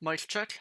Mic check.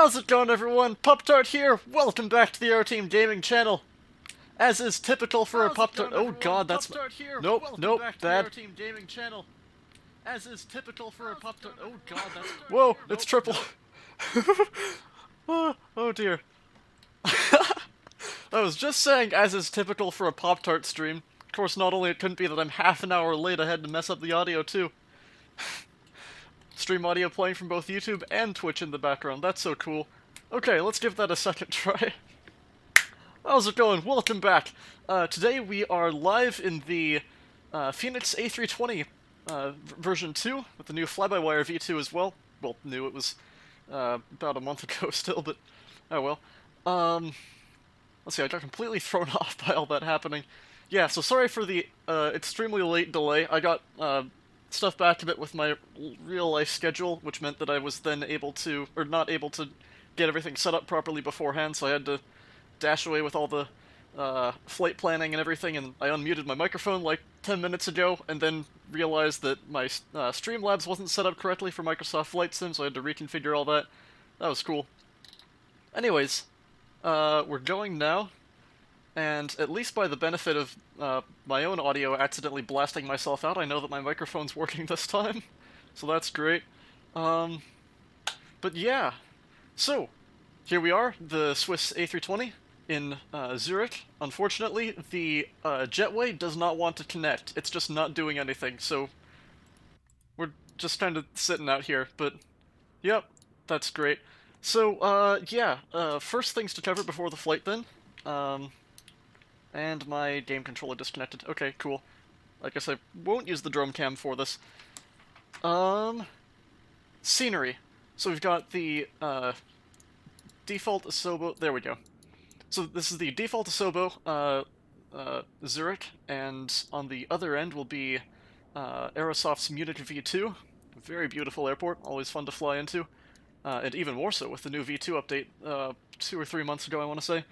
How's it going, everyone? Pop-Tart here. Welcome back to the Aeroteam Gaming Channel. As is typical for a Pop-Tart. Oh God, that's nope, nope, bad. Aeroteam Gaming Channel. As is typical for a Pop-Tart. Oh God, that's whoa, it's triple. Oh dear. I was just saying, as is typical for a Pop-Tart stream. Of course, not only it couldn't be that I'm half an hour late, I had to mess up the audio too. Stream audio playing from both YouTube and Twitch in the background. That's so cool. Okay, let's give that a second try. How's it going? Welcome back. Today we are live in the Fenix A320 version 2 with the new fly-by-wire V2 as well. Well, new, it was about a month ago still, but oh well. Let's see, I got completely thrown off by all that happening. Yeah, so sorry for the extremely late delay. I got stuff back a bit with my real-life schedule, which meant that I was then able to, or not able to, get everything set up properly beforehand, so I had to dash away with all the flight planning and everything, and I unmuted my microphone like 10 minutes ago, and then realized that my Streamlabs wasn't set up correctly for Microsoft Flight Sim, so I had to reconfigure all that. That was cool. Anyways, we're going now, and at least by the benefit of my own audio accidentally blasting myself out, I know that my microphone's working this time, so that's great. But yeah, so here we are, the Swiss A320 in Zurich. Unfortunately, the jetway does not want to connect. It's just not doing anything, so we're just kind of sitting out here, but yep, that's great. So, yeah, first things to cover before the flight then. And my game controller disconnected. Okay, cool. I guess I won't use the drone cam for this. Scenery. So we've got the, default Asobo. There we go. So this is the default Asobo, Zurich, and on the other end will be, Aerosoft's Munich V2. A very beautiful airport, always fun to fly into. And even more so with the new V2 update, 2 or 3 months ago, I want to say.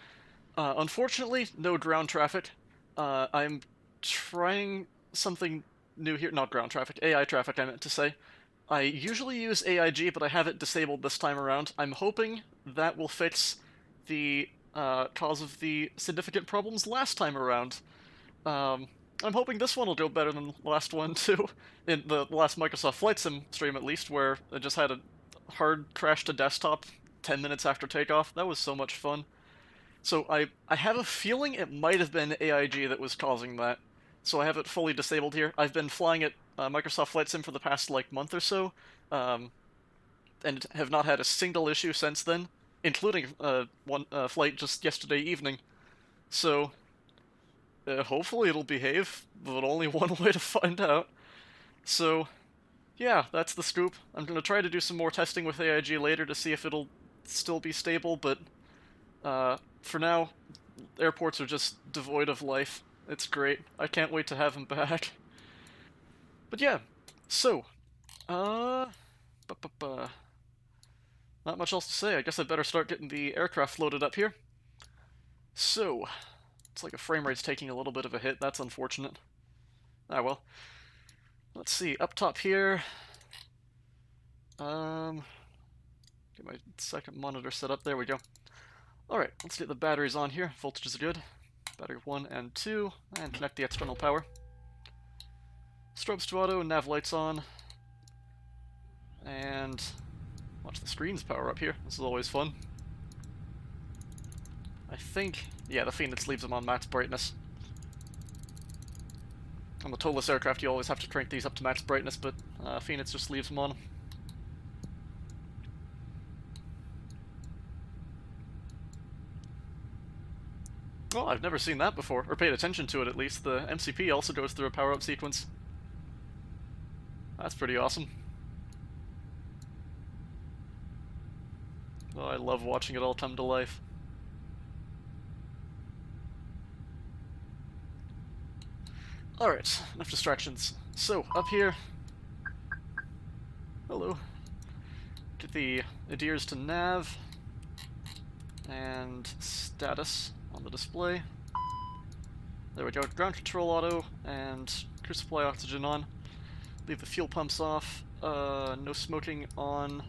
Unfortunately, no ground traffic. I'm trying something new here. Not ground traffic, AI traffic, I meant to say. I usually use AIG, but I have it disabled this time around. I'm hoping that will fix the cause of the significant problems last time around. I'm hoping this one will go better than the last one, too. In the last Microsoft Flight Sim stream, at least, where I just had a hard crash to desktop 10 minutes after takeoff. That was so much fun. So I have a feeling it might have been AIG that was causing that. So I have it fully disabled here. I've been flying at Microsoft Flight Sim for the past, like, month or so, and have not had a single issue since then, including one flight just yesterday evening. So hopefully it'll behave, but only one way to find out. So yeah, that's the scoop. I'm going to try to do some more testing with AIG later to see if it'll still be stable, but for now, airports are just devoid of life. It's great. I can't wait to have them back. But yeah, so, not much else to say. I guess I better start getting the aircraft loaded up here. So, it's like a frame rate's taking a little bit of a hit. That's unfortunate. Ah, well. Let's see, up top here. Get my second monitor set up. There we go. Alright, let's get the batteries on here. Voltages are good. Battery 1 and 2, and connect the external power. Strobes to auto, nav lights on. And watch the screens power up here. This is always fun. I think, yeah, the Fenix leaves them on max brightness. On the towless aircraft, you always have to crank these up to max brightness, but Fenix just leaves them on. Well, I've never seen that before, or paid attention to it at least. The MCP also goes through a power-up sequence. That's pretty awesome. Oh, I love watching it all come to life. Alright, enough distractions. So, up here... Hello. Get the adheres to nav. And status on the display. There we go, ground control auto, and crew supply oxygen on. Leave the fuel pumps off, no smoking on,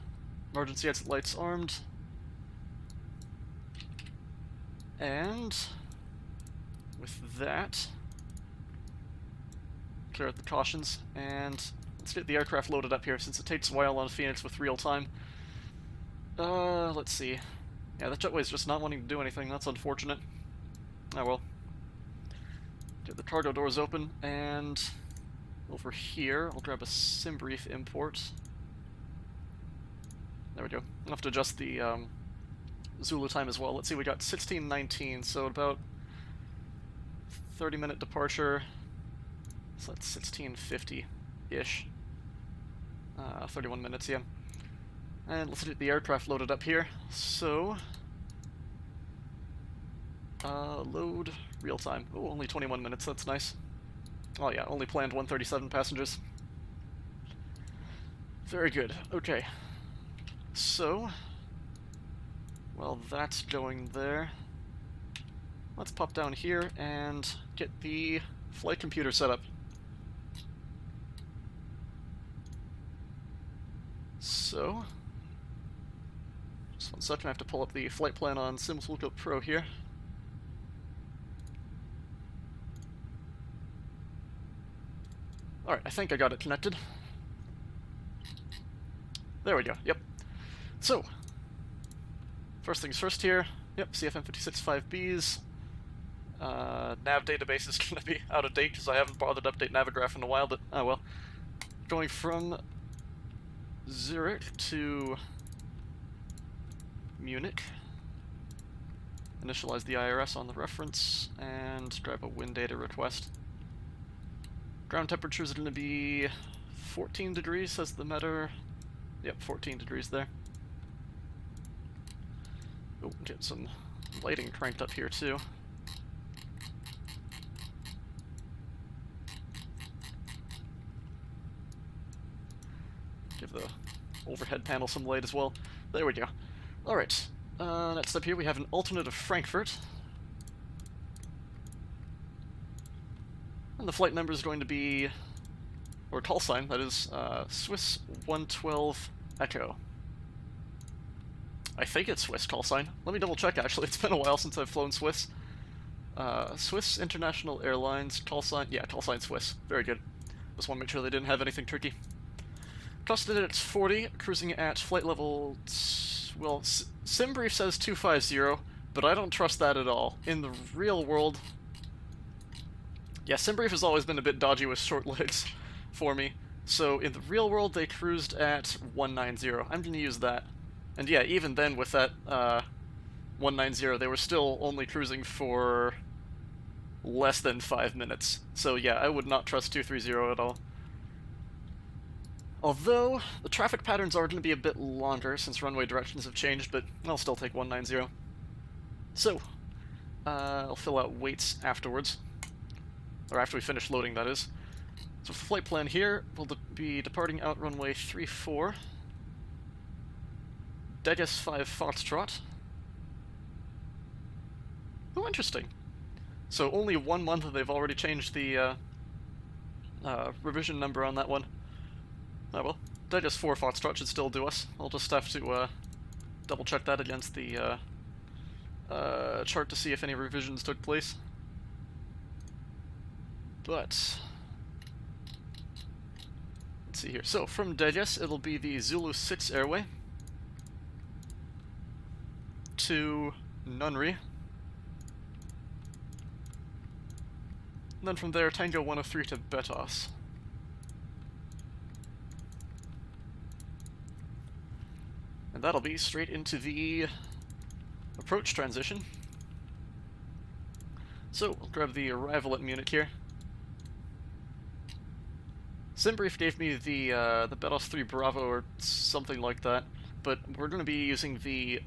emergency exit lights armed, And with that, clear out the cautions, and let's get the aircraft loaded up here, since it takes a while on Phoenix with real time. Let's see. Yeah, that jetway's just not wanting to do anything. That's unfortunate. Oh well. Get the cargo doors open, and over here, I'll grab a SimBrief import. There we go. I'll have to adjust the Zulu time as well. Let's see, we got 16:19, so about 30-minute departure. So that's 16:50-ish. 31 minutes, yeah. And let's get the aircraft loaded up here. So, load real time. Oh, only 21 minutes, that's nice. Oh yeah, only planned 137 passengers. Very good, okay. So, while that's going there, let's pop down here and get the flight computer set up. So, just one second, I have to pull up the flight plan on SimLookup Pro here. Alright, I think I got it connected. There we go, yep. So, first things first here, yep, CFM56-5Bs. Nav database is going to be out of date because I haven't bothered to update Navigraph in a while, but oh well. Going from Zurich to Munich. Initialize the IRS on the reference, and grab a wind data request. Ground temperatures are going to be 14 degrees, says the meter. Yep, 14 degrees there. Oh, get some lighting cranked up here too. Give the overhead panel some light as well. There we go. Alright, next up here we have an alternate of Frankfurt. And the flight number is going to be, or call sign, that is, Swiss 112 Echo. I think it's Swiss call sign. Let me double check actually, it's been a while since I've flown Swiss. Swiss International Airlines, call sign, yeah, call sign Swiss. Very good. Just want to make sure they didn't have anything tricky. Costed at 40, cruising at flight level, well, SimBrief says 250, but I don't trust that at all. In the real world, yeah, SimBrief has always been a bit dodgy with short legs for me. So in the real world, they cruised at 190. I'm going to use that. And yeah, even then with that 190, they were still only cruising for less than 5 minutes. So yeah, I would not trust 230 at all. Although, the traffic patterns are going to be a bit longer since runway directions have changed, but I'll still take 190. So, I'll fill out weights afterwards. Or after we finish loading, that is. So for the flight plan here, we'll be departing out runway 34. Degas 5 Foxtrot. Oh, interesting. So only 1 month and they've already changed the revision number on that one. Oh well, Degas 4 Foxtrot should still do us. I'll just have to double check that against the chart to see if any revisions took place. But let's see here. So from Degas, it'll be the Zulu 6 airway to Nunri. And then from there, Tango 103 to Betos. And that'll be straight into the approach transition. So, I'll grab the arrival at Munich here. SimBrief gave me the Betos 3 Bravo or something like that, but we're going to be using the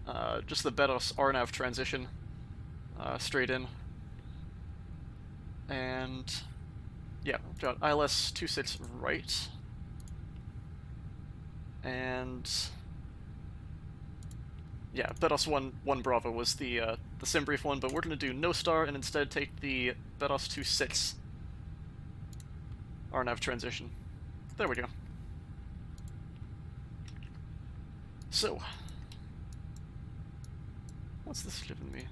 just the Betos RNAV transition straight in. And yeah, we've got ILS 26 right, and yeah, Betos 1 Bravo was the SimBrief one, but we're going to do no star and instead take the Betos 26 RNAV transition. There we go. So, what's this giving me?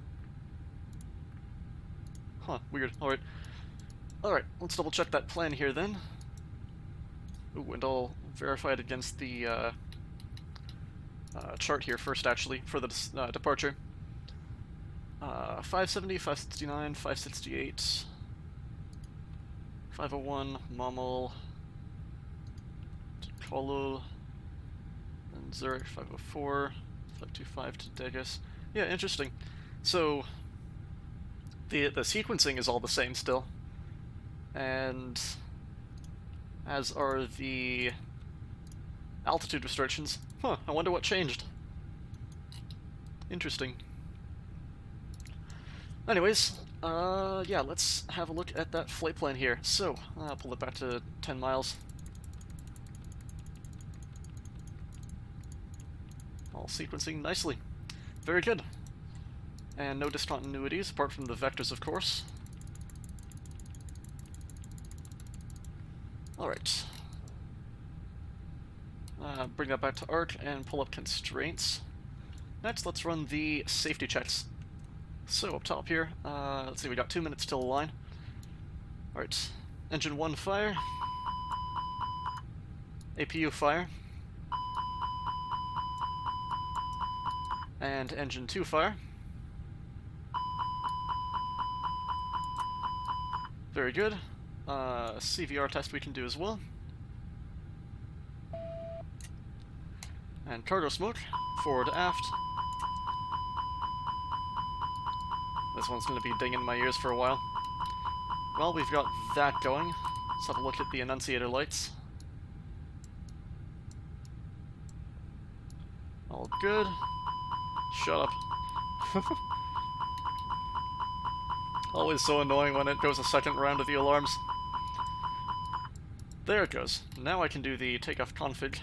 Huh, weird. Alright. Alright, let's double check that plan here then. Ooh, and I'll verify it against the chart here first, actually, for the departure. 570, 569, 568, 501, Mammal, Kolul, and Zurich, 504, 525 to Degas. Yeah, interesting. So, the sequencing is all the same still, and as are the altitude restrictions. Huh, I wonder what changed. Interesting. Anyways, yeah, let's have a look at that flight plan here. So, I'll pull it back to 10 miles. All sequencing nicely. Very good. And no discontinuities, apart from the vectors, of course. Alright. Bring that back to ARC and pull up constraints. Next, let's run the safety checks. So, up top here, let's see, we got 2 minutes till the line. Alright, engine 1 fire. APU fire. And engine 2 fire. Very good. CVR test we can do as well. And cargo smoke, forward aft. This one's going to be dinging in my ears for a while. Well, we've got that going. Let's have a look at the annunciator lights. All good. Shut up. Always so annoying when it goes a second round of the alarms. There it goes. Now I can do the takeoff config.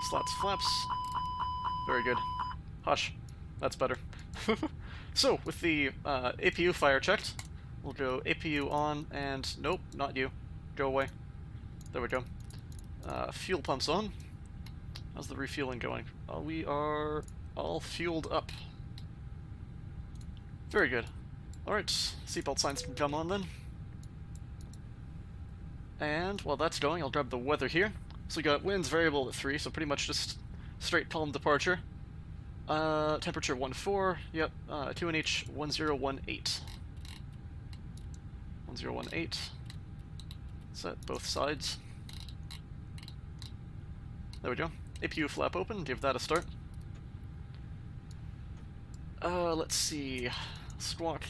Slats, flaps. Very good. Hush. That's better. So, with the APU fire checked, we'll go APU on, and nope, not you. Go away. There we go. Fuel pumps on. How's the refueling going? We are all fueled up. Very good. Alright, seatbelt signs can come on then. And while that's going, I'll grab the weather here. So we got winds variable at 3, so pretty much just straight calm departure. Temperature 14, yep, 2NH 1018. 1018. Set both sides. There we go. APU flap open, give that a start. Let's see. Squawk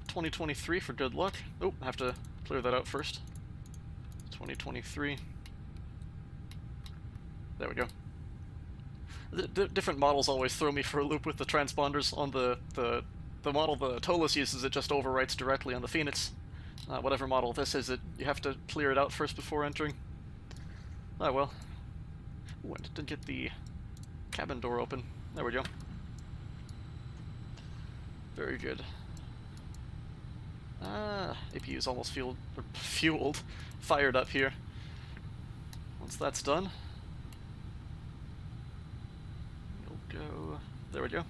2023 for good luck. Oh, I have to clear that out first. 2023. There we go. Different models always throw me for a loop with the transponders. On the model the Tolus uses, it just overwrites directly on the Fenix. Whatever model this is, you have to clear it out first before entering. Oh well. Ooh, I didn't get the cabin door open. There we go. Very good. APU is almost fueled, fired up here. Once that's done, we'll go. There we go.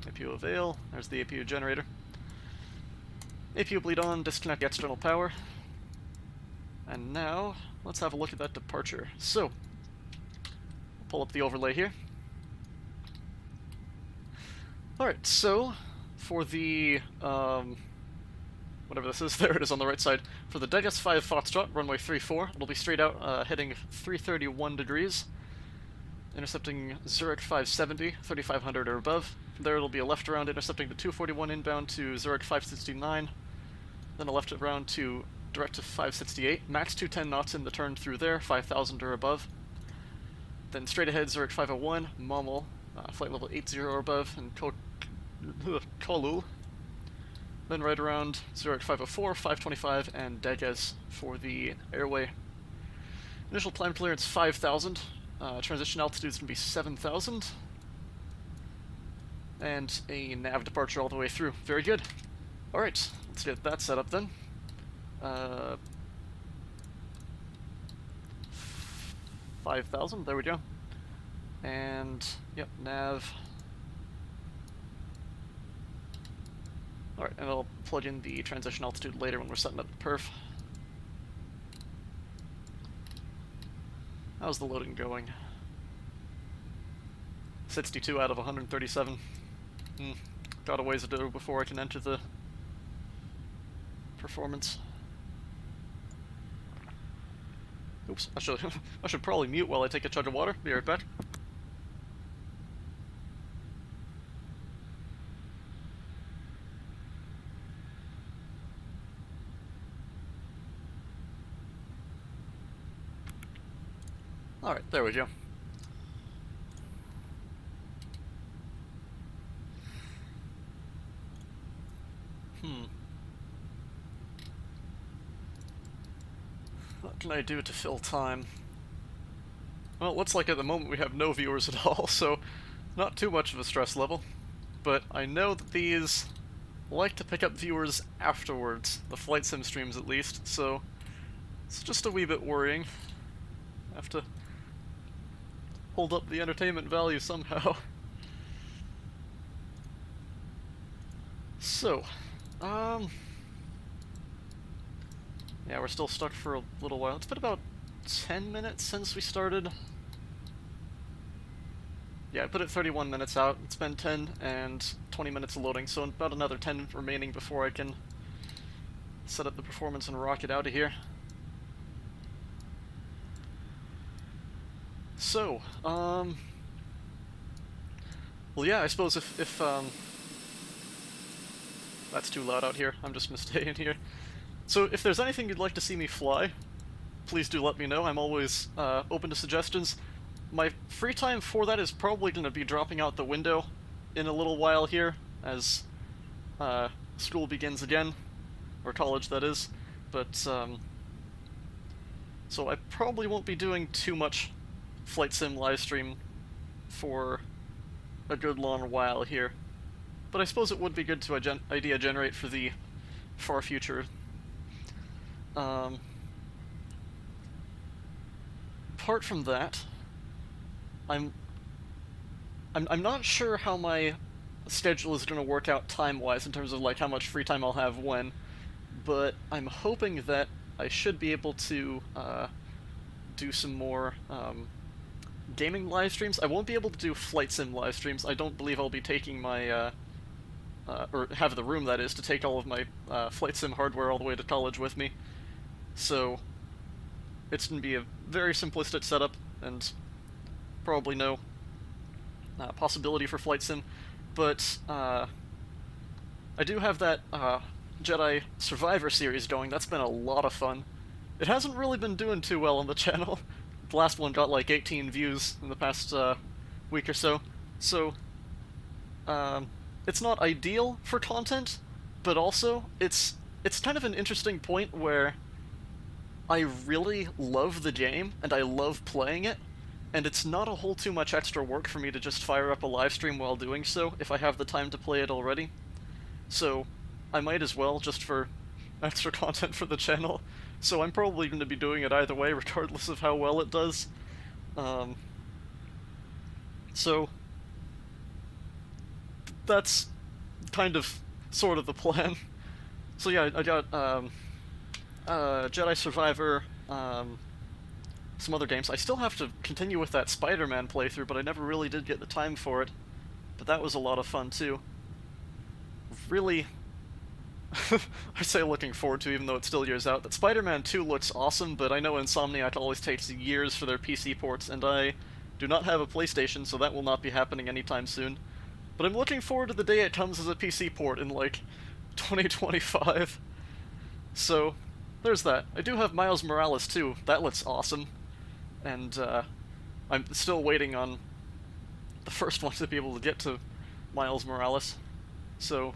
APU avail. There's the APU generator. APU bleed on. Disconnect the external power. And now let's have a look at that departure. So, we'll pull up the overlay here. All right. So, for the whatever this is, there it is on the right side. For the Degas 5 Foxtrot, runway 34, it'll be straight out, heading 331 degrees, intercepting Zurich 570, 3500 or above. From there it'll be a left around, intercepting the 241 inbound to Zurich 569, then a left around to direct to 568, max 210 knots in the turn through there, 5000 or above. Then straight ahead Zurich 501, Mommel, flight level 80 or above, and Kolul. Then right around Zurich 504, 525, and Degas for the airway. Initial climb clearance 5,000. Transition altitude is going to be 7,000. And a nav departure all the way through. Very good. Alright, let's get that set up then. 5,000, there we go. And, yep, nav. Alright, and I'll plug in the transition altitude later when we're setting up the perf. How's the loading going? 62 out of 137. Got a ways to do before I can enter the performance. Oops, I should probably mute while I take a chug of water. Be right back. Alright, there we go. What can I do to fill time? Well, it looks like at the moment we have no viewers at all, so not too much of a stress level. But I know that these like to pick up viewers afterwards, the flight sim streams at least, so it's just a wee bit worrying. I have to hold up the entertainment value somehow. So, yeah, we're still stuck for a little while. It's been about 10 minutes since we started. Yeah, I put it 31 minutes out. It's been 10 and 20 minutes of loading, so about another 10 remaining before I can set up the performance and rocket out of here. So, well, yeah, I suppose if that's too loud out here, I'm just gonna stay in here. So if there's anything you'd like to see me fly, please do let me know. I'm always open to suggestions. My free time for that is probably going to be dropping out the window in a little while here, as school begins again, or college that is. But so I probably won't be doing too much flight sim livestream for a good long while here. But I suppose it would be good to idea generate for the far future. Apart from that, I'm not sure how my schedule is going to work out time-wise in terms of like how much free time I'll have when, but I'm hoping that I should be able to do some more gaming live streams. I won't be able to do flight sim live streams. I don't believe I'll be taking my or have the room, that is, to take all of my flight sim hardware all the way to college with me. So it's going to be a very simplistic setup, and probably no possibility for flight sim, but I do have that Jedi Survivor series going. That's been a lot of fun. It hasn't really been doing too well on the channel. The last one got like 18 views in the past week or so, so it's not ideal for content, but also it's kind of an interesting point where I really love the game, and I love playing it, and it's not a whole too much extra work for me to just fire up a live stream while doing so, if I have the time to play it already. So, I might as well, just for extra content for the channel. So I'm probably going to be doing it either way, regardless of how well it does. So, that's kind of, sort of the plan. So yeah, I got, Jedi Survivor, some other games. I still have to continue with that Spider-Man playthrough, but I never really did get the time for it. But that was a lot of fun, too. Really, I say looking forward to, even though it's still years out. That Spider-Man 2 looks awesome, but I know Insomniac always takes years for their PC ports, and I do not have a PlayStation, so that will not be happening anytime soon. But I'm looking forward to the day it comes as a PC port in, like, 2025. So, there's that. I do have Miles Morales too. That looks awesome. And I'm still waiting on the first one to be able to get to Miles Morales. So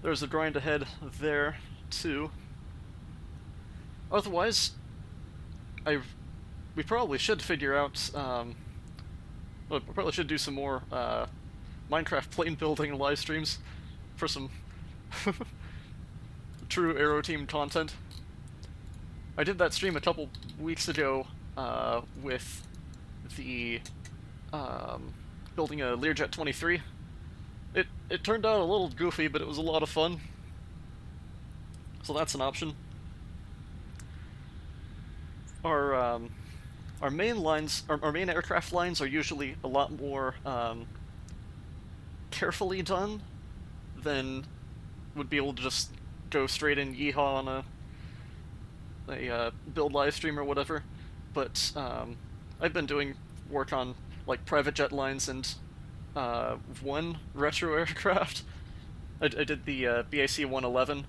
there's a grind ahead there too. Otherwise, we probably should figure out, well, we probably should do some more Minecraft plane building live streams for some true Aeroteam content. I did that stream a couple weeks ago with the building a Learjet 23, It turned out a little goofy, but it was a lot of fun. So that's an option. Our our main lines, our main aircraft lines are usually a lot more carefully done than would be able to just go straight in yeehaw on a build live stream or whatever. But I've been doing work on like private jet lines and one retro aircraft. I did the BAC 111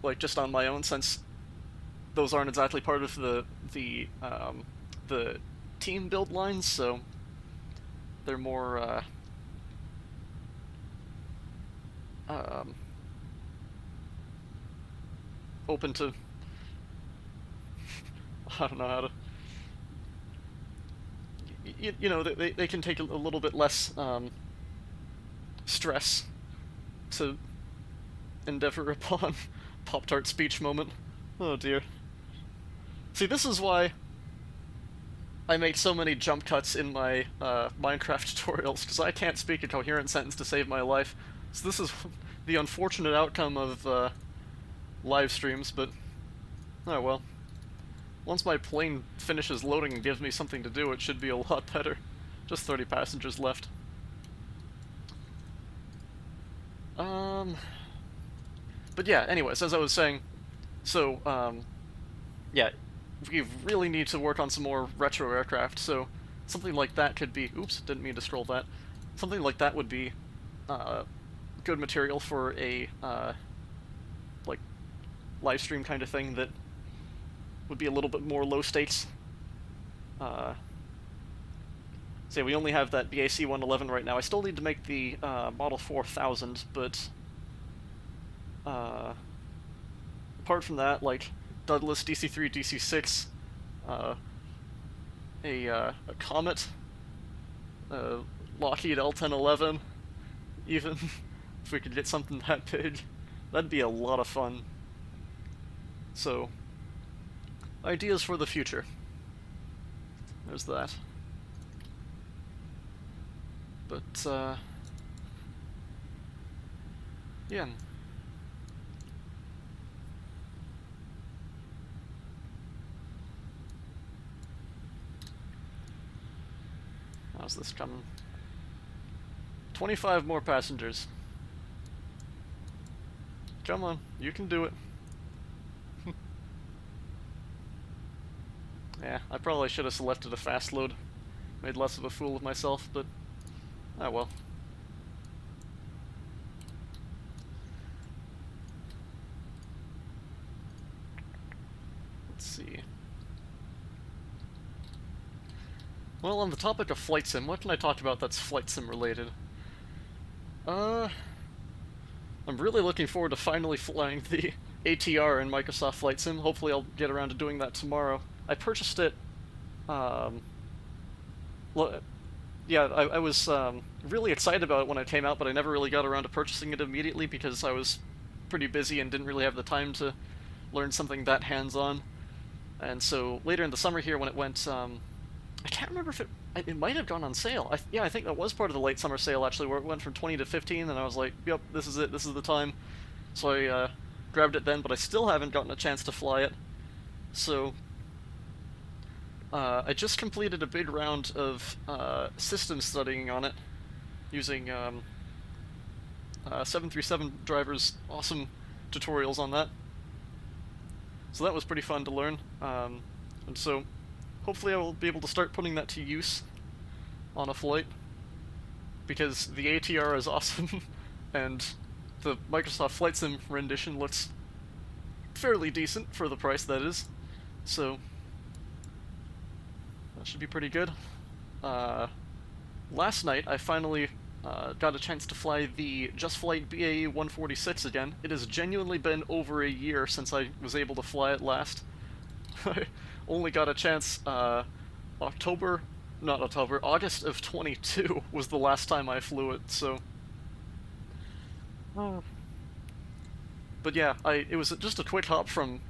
like just on my own, since those aren't exactly part of the team build lines, so they're more open to I don't know how to you know they can take a little bit less stress to endeavor upon. Pop-Tart speech moment. Oh dear. See, this is why I make so many jump cuts in my Minecraft tutorials, because I can't speak a coherent sentence to save my life. So this is the unfortunate outcome of live streams, but oh well. Once my plane finishes loading and gives me something to do, it should be a lot better. Just 30 passengers left. But yeah, anyways, as I was saying, so, yeah, we really need to work on some more retro aircraft, so something like that could be... Oops, didn't mean to scroll that. Something like that would be good material for a, like, live stream kind of thing that would be a little bit more low stakes. Say, we only have that BAC 111 right now. I still need to make the Model 4000, but... apart from that, like Douglas DC-3, DC-6, a Comet, Lockheed L-1011, even if we could get something that big, that'd be a lot of fun. So, ideas for the future. There's that. But, yeah. How's this coming? 25 more passengers. Come on, you can do it. Yeah, I probably should have selected a fast load. Made less of a fool of myself, but... oh well. Let's see. Well, on the topic of flight sim, what can I talk about that's flight sim related? I'm really looking forward to finally flying the ATR in Microsoft Flight Sim. Hopefully I'll get around to doing that tomorrow. I purchased it, yeah, I was really excited about it when it came out, but I never really got around to purchasing it immediately because I was pretty busy and didn't really have the time to learn something that hands-on. And so later in the summer here when it went, I can't remember if it might have gone on sale. Yeah, I think that was part of the late summer sale, actually, where it went from 20 to 15, and I was like, yep, this is it, this is the time. So I grabbed it then, but I still haven't gotten a chance to fly it. So I just completed a big round of system studying on it, using 737 drivers' awesome tutorials on that. So that was pretty fun to learn, and so hopefully I will be able to start putting that to use on a flight, because the ATR is awesome, and the Microsoft Flight Sim rendition looks fairly decent for the price that is, so that should be pretty good. Last night I finally got a chance to fly the Just Flight BAE 146 again. It has genuinely been over a year since I was able to fly it last. I only got a chance, August of 22 was the last time I flew it, so... But yeah, it was just a quick hop from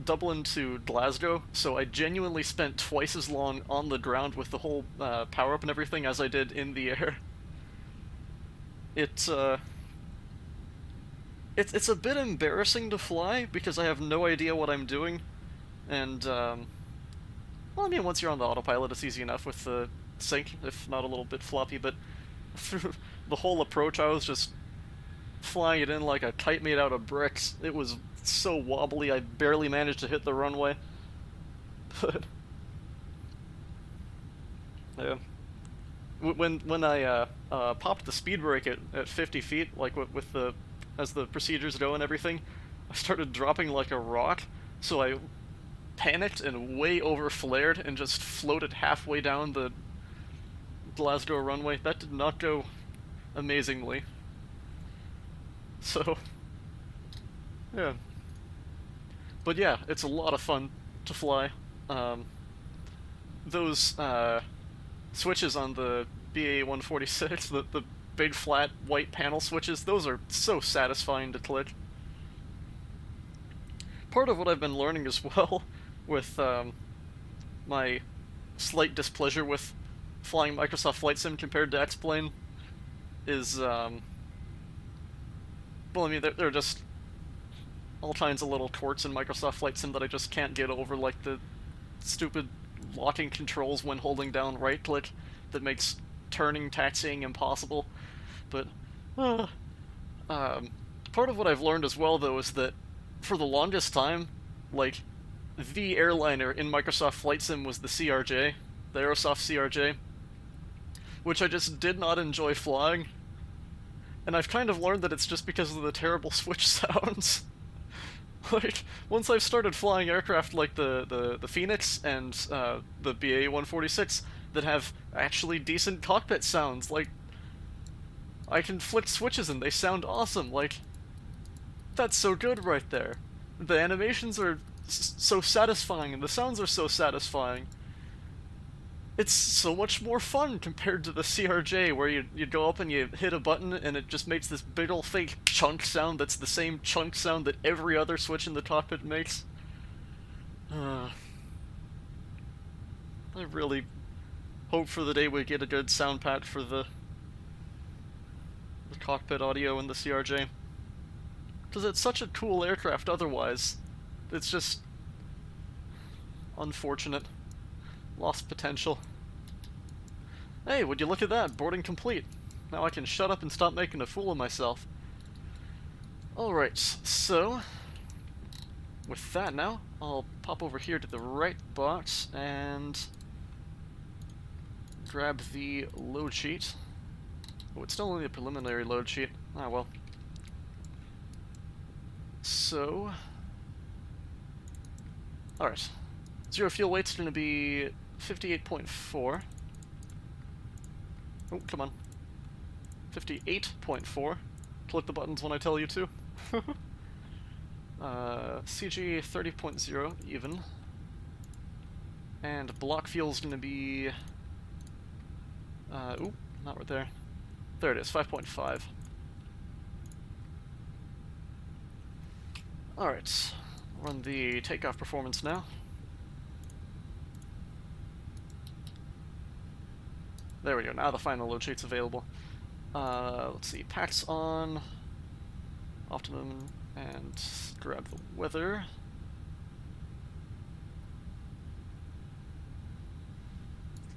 Dublin to Glasgow, so I genuinely spent twice as long on the ground with the whole power-up and everything as I did in the air. It's it's a bit embarrassing to fly because I have no idea what I'm doing, and well, I mean, once you're on the autopilot, it's easy enough with the sync, if not a little bit floppy. But through the whole approach, I was just flying it in like a kite made out of bricks. It was so wobbly, I barely managed to hit the runway. But yeah, when I popped the speed brake at 50 feet, like with the as the procedures go and everything, I started dropping like a rock. So I panicked and way over flared and just floated halfway down the Glasgow runway. That did not go amazingly. So yeah, but yeah, it's a lot of fun to fly. Those switches on the BA-146, the big flat white panel switches, those are so satisfying to click. Part of what I've been learning as well with my slight displeasure with flying Microsoft Flight Sim compared to X-Plane is, well, I mean, there are just all kinds of little quirks in Microsoft Flight Sim that I just can't get over, like the stupid locking controls when holding down right-click that makes turning taxiing impossible. But part of what I've learned as well, though, is that for the longest time, like, the airliner in Microsoft Flight Sim was the CRJ, the Aerosoft CRJ, which I just did not enjoy flying. And I've kind of learned that it's just because of the terrible switch sounds. Like, once I've started flying aircraft like the Fenix and the BA-146 that have actually decent cockpit sounds, like, I can flick switches and they sound awesome, like, that's so good right there. The animations are so satisfying and the sounds are so satisfying. It's so much more fun compared to the CRJ, where you go up and you hit a button and it just makes this big ol' fake chunk sound that's the same chunk sound that every other switch in the cockpit makes. I really hope for the day we get a good sound patch for the cockpit audio in the CRJ. Because it's such a cool aircraft otherwise. It's just unfortunate. Lost potential. Hey, would you look at that? Boarding complete. Now I can shut up and stop making a fool of myself. Alright, so with that now, I'll pop over here to the right box and grab the load sheet. Oh, it's still only a preliminary load sheet. Ah, well. So, alright. Zero fuel weight's going to be 58.4. Oh, come on. 58.4. Click the buttons when I tell you to. CG 30.0 even. And block fuel's going to be... oop, not right there. There it is, 5.5. Alright, run the takeoff performance now. There we go, now the final load sheet's available. Let's see, packs on, optimum, and grab the weather.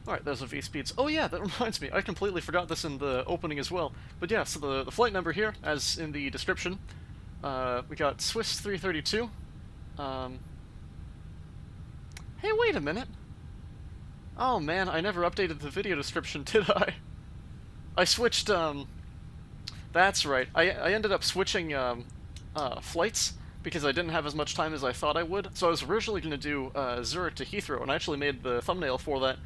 Alright, there's the V-speeds. Oh yeah, that reminds me, I completely forgot this in the opening as well. But yeah, so the flight number here, as in the description, we got Swiss 332. Hey, wait a minute. Oh man, I never updated the video description, did I? I switched, that's right. I ended up switching, flights, because I didn't have as much time as I thought I would. So I was originally going to do, Zurich to Heathrow, and I actually made the thumbnail for that,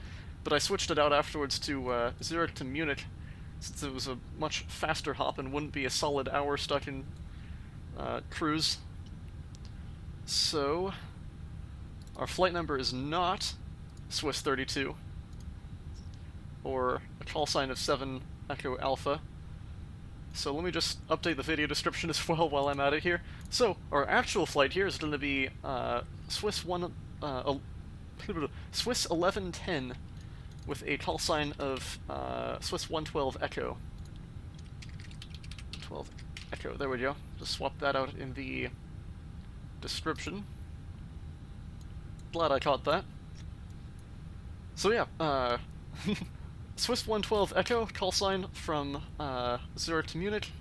but I switched it out afterwards to, Zurich to Munich, since it was a much faster hop and wouldn't be a solid hour stuck in, cruise. So, our flight number is not Swiss 32, or a call sign of 7 Echo Alpha. So let me just update the video description as well while I'm at it here. So, our actual flight here is going to be Swiss 1110 with a call sign of Swiss 112 Echo. 12 Echo, there we go. Just swap that out in the description. Glad I caught that. So yeah, Swiss 112 Echo, call sign from Zurich to Munich,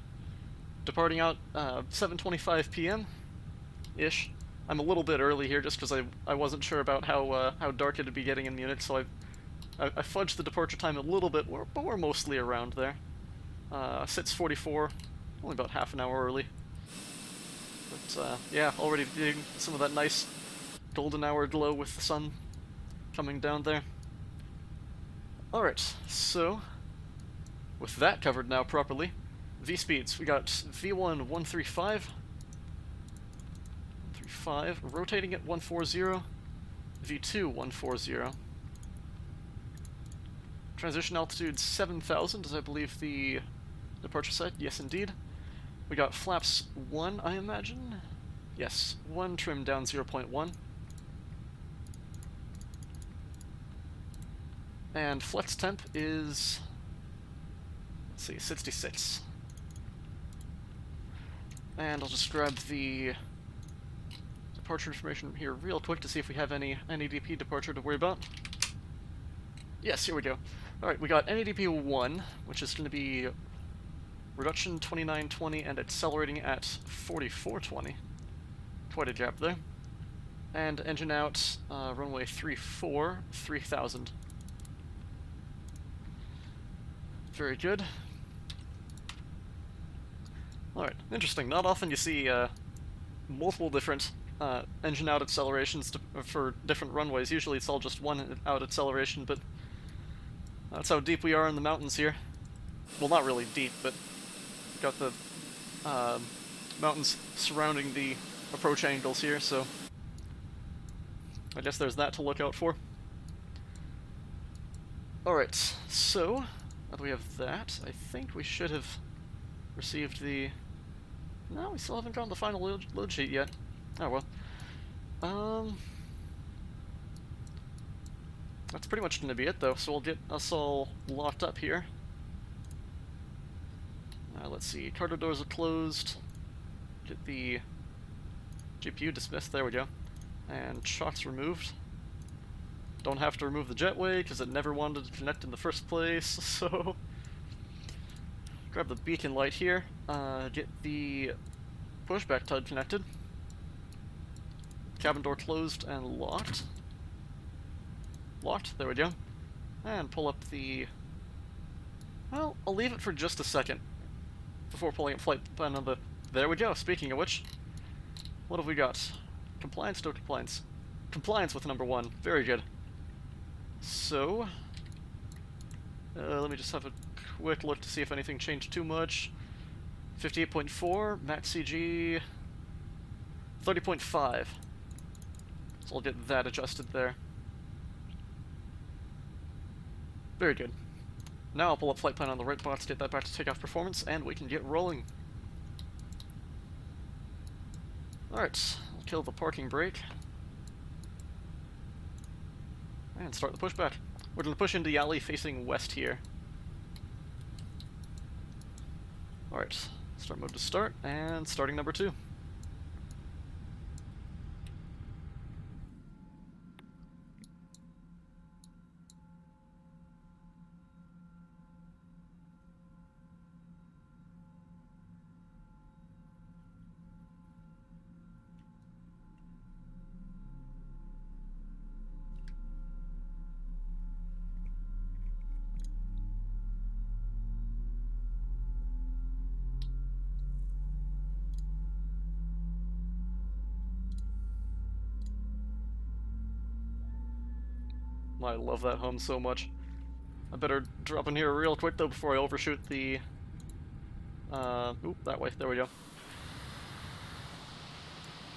departing out 7:25 p.m.-ish. I'm a little bit early here just because I wasn't sure about how dark it'd be getting in Munich, so I fudged the departure time a little bit, but we're mostly around there. 6:44, only about half an hour early. But yeah, already getting some of that nice golden hour glow with the sun coming down there. Alright, so with that covered now properly, V-speeds, we got V1 135, rotating at 140, V2 140, transition altitude 7,000 is I believe the departure set, yes indeed. We got flaps 1, I imagine? Yes, 1 trim down 0.1. And flex temp is, let's see, 66. And I'll just grab the departure information here real quick to see if we have any NADP departure to worry about. Yes, here we go. Alright, we got NADP 1, which is going to be reduction 2920 and accelerating at 4420. Quite a gap there. And engine out, runway 34, 3000. Very good. Alright, interesting. Not often you see multiple different engine out accelerations for different runways. Usually it's all just one out acceleration, but that's how deep we are in the mountains here. Well, not really deep, but we've got the mountains surrounding the approach angles here, so I guess there's that to look out for. Alright, so now that we have that, I think we should have received the... No, we still haven't gotten the final load sheet yet. Oh well. That's pretty much going to be it though, so we'll get us all locked up here. Let's see, cargo doors are closed. Get the GPU dismissed, there we go. And chocks removed. Don't have to remove the jetway because it never wanted to connect in the first place, so... Grab the beacon light here, get the pushback tug connected. Cabin door closed and locked. Locked, there we go. And pull up the... Well, I'll leave it for just a second before pulling up flight plan on the... There we go, speaking of which. What have we got? Compliance, no compliance. Compliance with number 1, very good. So... let me just have a quick look to see if anything changed too much. 58.4, max CG 30.5. So I'll get that adjusted there. Very good. Now I'll pull up flight plan on the right box, get that back to takeoff performance, and we can get rolling. Alright, I'll kill the parking brake. And start the pushback. We're going to push into the alley facing west here. Alright, start mode to start, and starting number 2. I love that hum so much. I better drop in here real quick though before I overshoot the... oop, that way, there we go.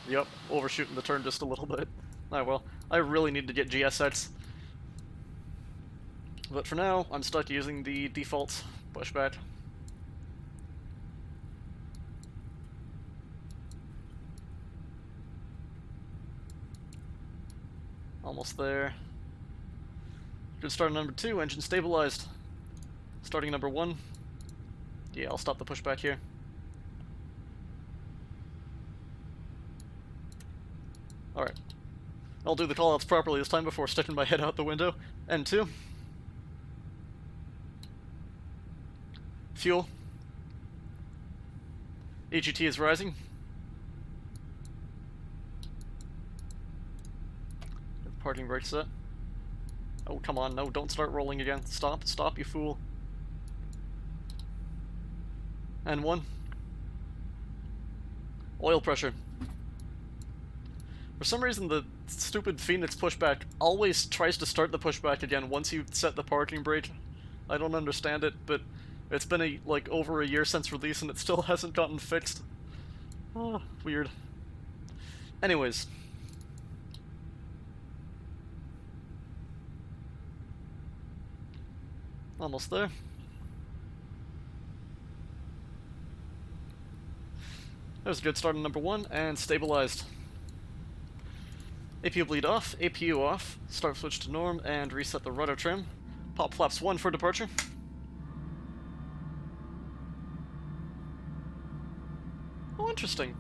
Yep, overshooting the turn just a little bit. Ah well, I really need to get GSX. But for now, I'm stuck using the default pushback. Almost there. Good start on number 2, engine stabilized. Starting number 1. Yeah, I'll stop the pushback here. I'll do the callouts properly this time before sticking my head out the window. N2. Fuel. EGT is rising. Parking brake set. Oh, come on, no, don't start rolling again. Stop, stop, you fool. N1. Oil pressure. For some reason, the stupid Fenix pushback always tries to start the pushback again once you set the parking brake. I don't understand it, but it's been like over a year since release and it still hasn't gotten fixed. Oh, weird. Anyways. Almost there. There's a good start on number 1, and stabilized. APU bleed off, APU off, start switch to norm, and reset the rudder trim. Pop flaps 1 for departure. Oh, interesting.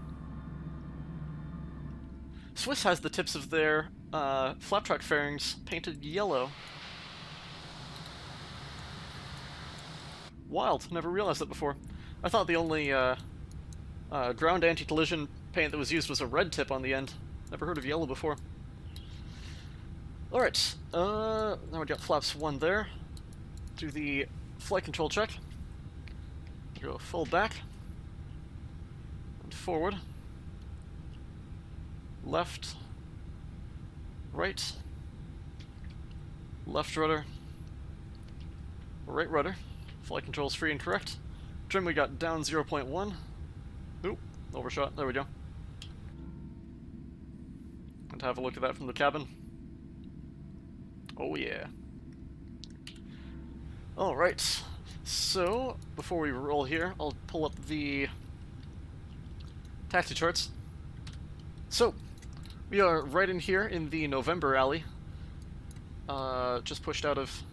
Swiss has the tips of their flap track fairings painted yellow. Wild, never realized that before. I thought the only ground anti-collision paint that was used was a red tip on the end. Never heard of yellow before. Alright, now we got flaps 1 there. Do the flight control check. Go full back. And forward. Left. Right. Left rudder. Right rudder. Flight control is free and correct. Trim we got down 0.1. Oop, overshot. There we go. And have a look at that from the cabin. Oh yeah. Alright. So, before we roll here, I'll pull up the taxi charts. So, we are right in here in the November alley. Just pushed out of...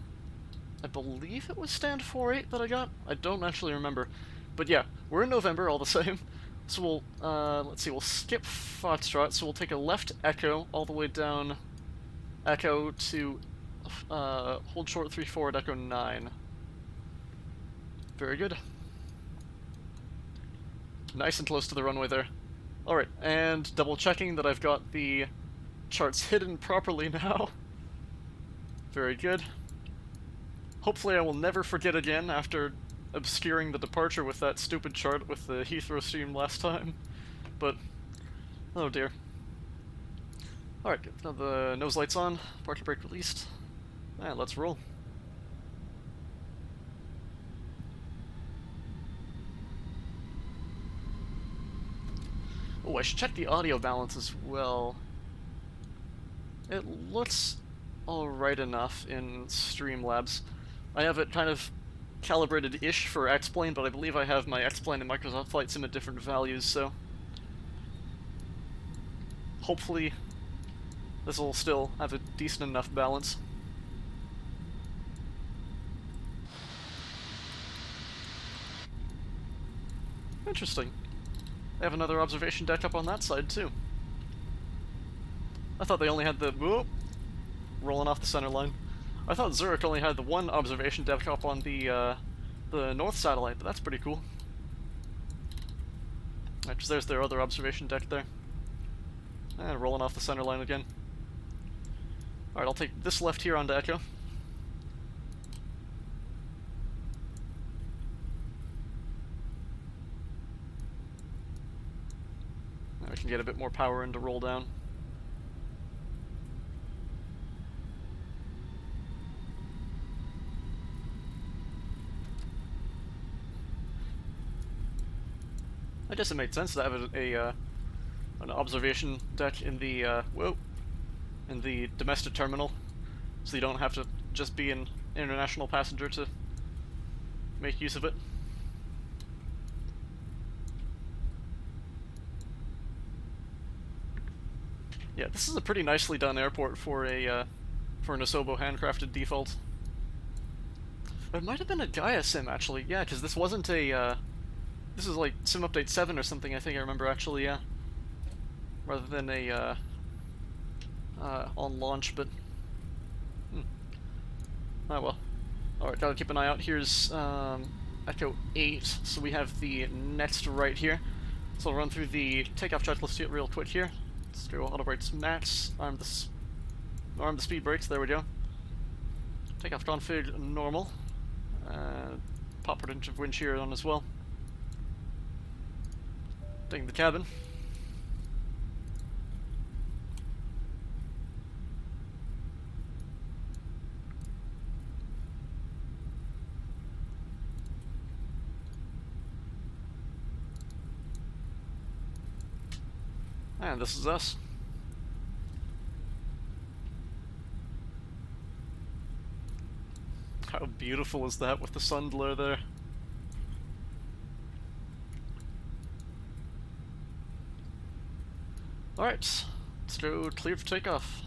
I believe it was stand 48 that I got? I don't actually remember. But yeah, we're in November all the same. So we'll, let's see, we'll skip Foxtrot, so we'll take a left Echo all the way down Echo to hold short 3 forward Echo 9. Very good. Nice and close to the runway there. Alright, and double checking that I've got the charts hidden properly now. Very good. Hopefully I will never forget again after obscuring the departure with that stupid chart with the Heathrow stream last time. But, oh dear. Alright, now the nose lights on, parking brake released, and let's roll. Oh, I should check the audio balance as well. It looks alright enough in Streamlabs. I have it kind of calibrated-ish for X-Plane, but I believe I have my X-Plane and Microsoft Flight Sim at different values, so... hopefully this will still have a decent enough balance. Interesting. I have another observation deck up on that side, too. I thought they only had the... whoop, rolling off the center line. I thought Zurich only had the one observation deck up on the north satellite, but that's pretty cool. Right, because there's their other observation deck there. And rolling off the center line again. Alright, I'll take this left here onto Echo. Now we can get a bit more power in to roll down. I guess it made sense to have an observation deck in the in the domestic terminal, so you don't have to just be an international passenger to make use of it. Yeah, this is a pretty nicely done airport for an Asobo handcrafted default. It might have been a Gaia sim actually, yeah, because this wasn't a this is like Sim Update 7 or something, I think I remember actually, yeah. Rather than a on launch, but oh well. Alright, gotta keep an eye out. Here's Echo 8, so we have the next right here. So I'll run through the takeoff checklist real quick here. Let's go auto brakes max, arm the speed brakes, there we go. Takeoff config normal. Pop protective wind shear on as well. Taking the cabin. And this is us. How beautiful is that with the sun glare there? Alright, let's go clear for takeoff.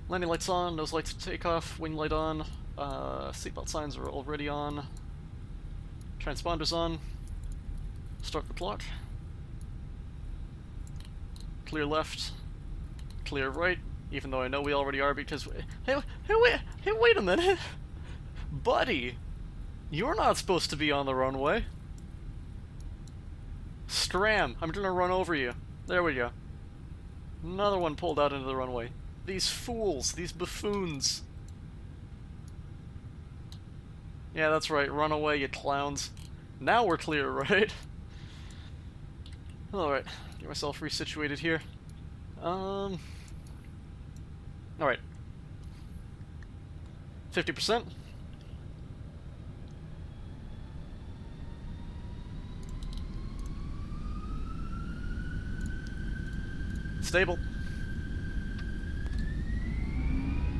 Landing lights on, nose lights for takeoff, wing light on, seatbelt signs are already on, transponders on, start the clock. Clear left, clear right, even though I know we already are because hey, wait a minute, buddy, you're not supposed to be on the runway. Scram! I'm gonna run over you. There we go. Another one pulled out into the runway. These fools, these buffoons. Yeah, that's right. Run away, you clowns. Now we're clear, right? Alright, get myself resituated here. Alright. 50%. Stable.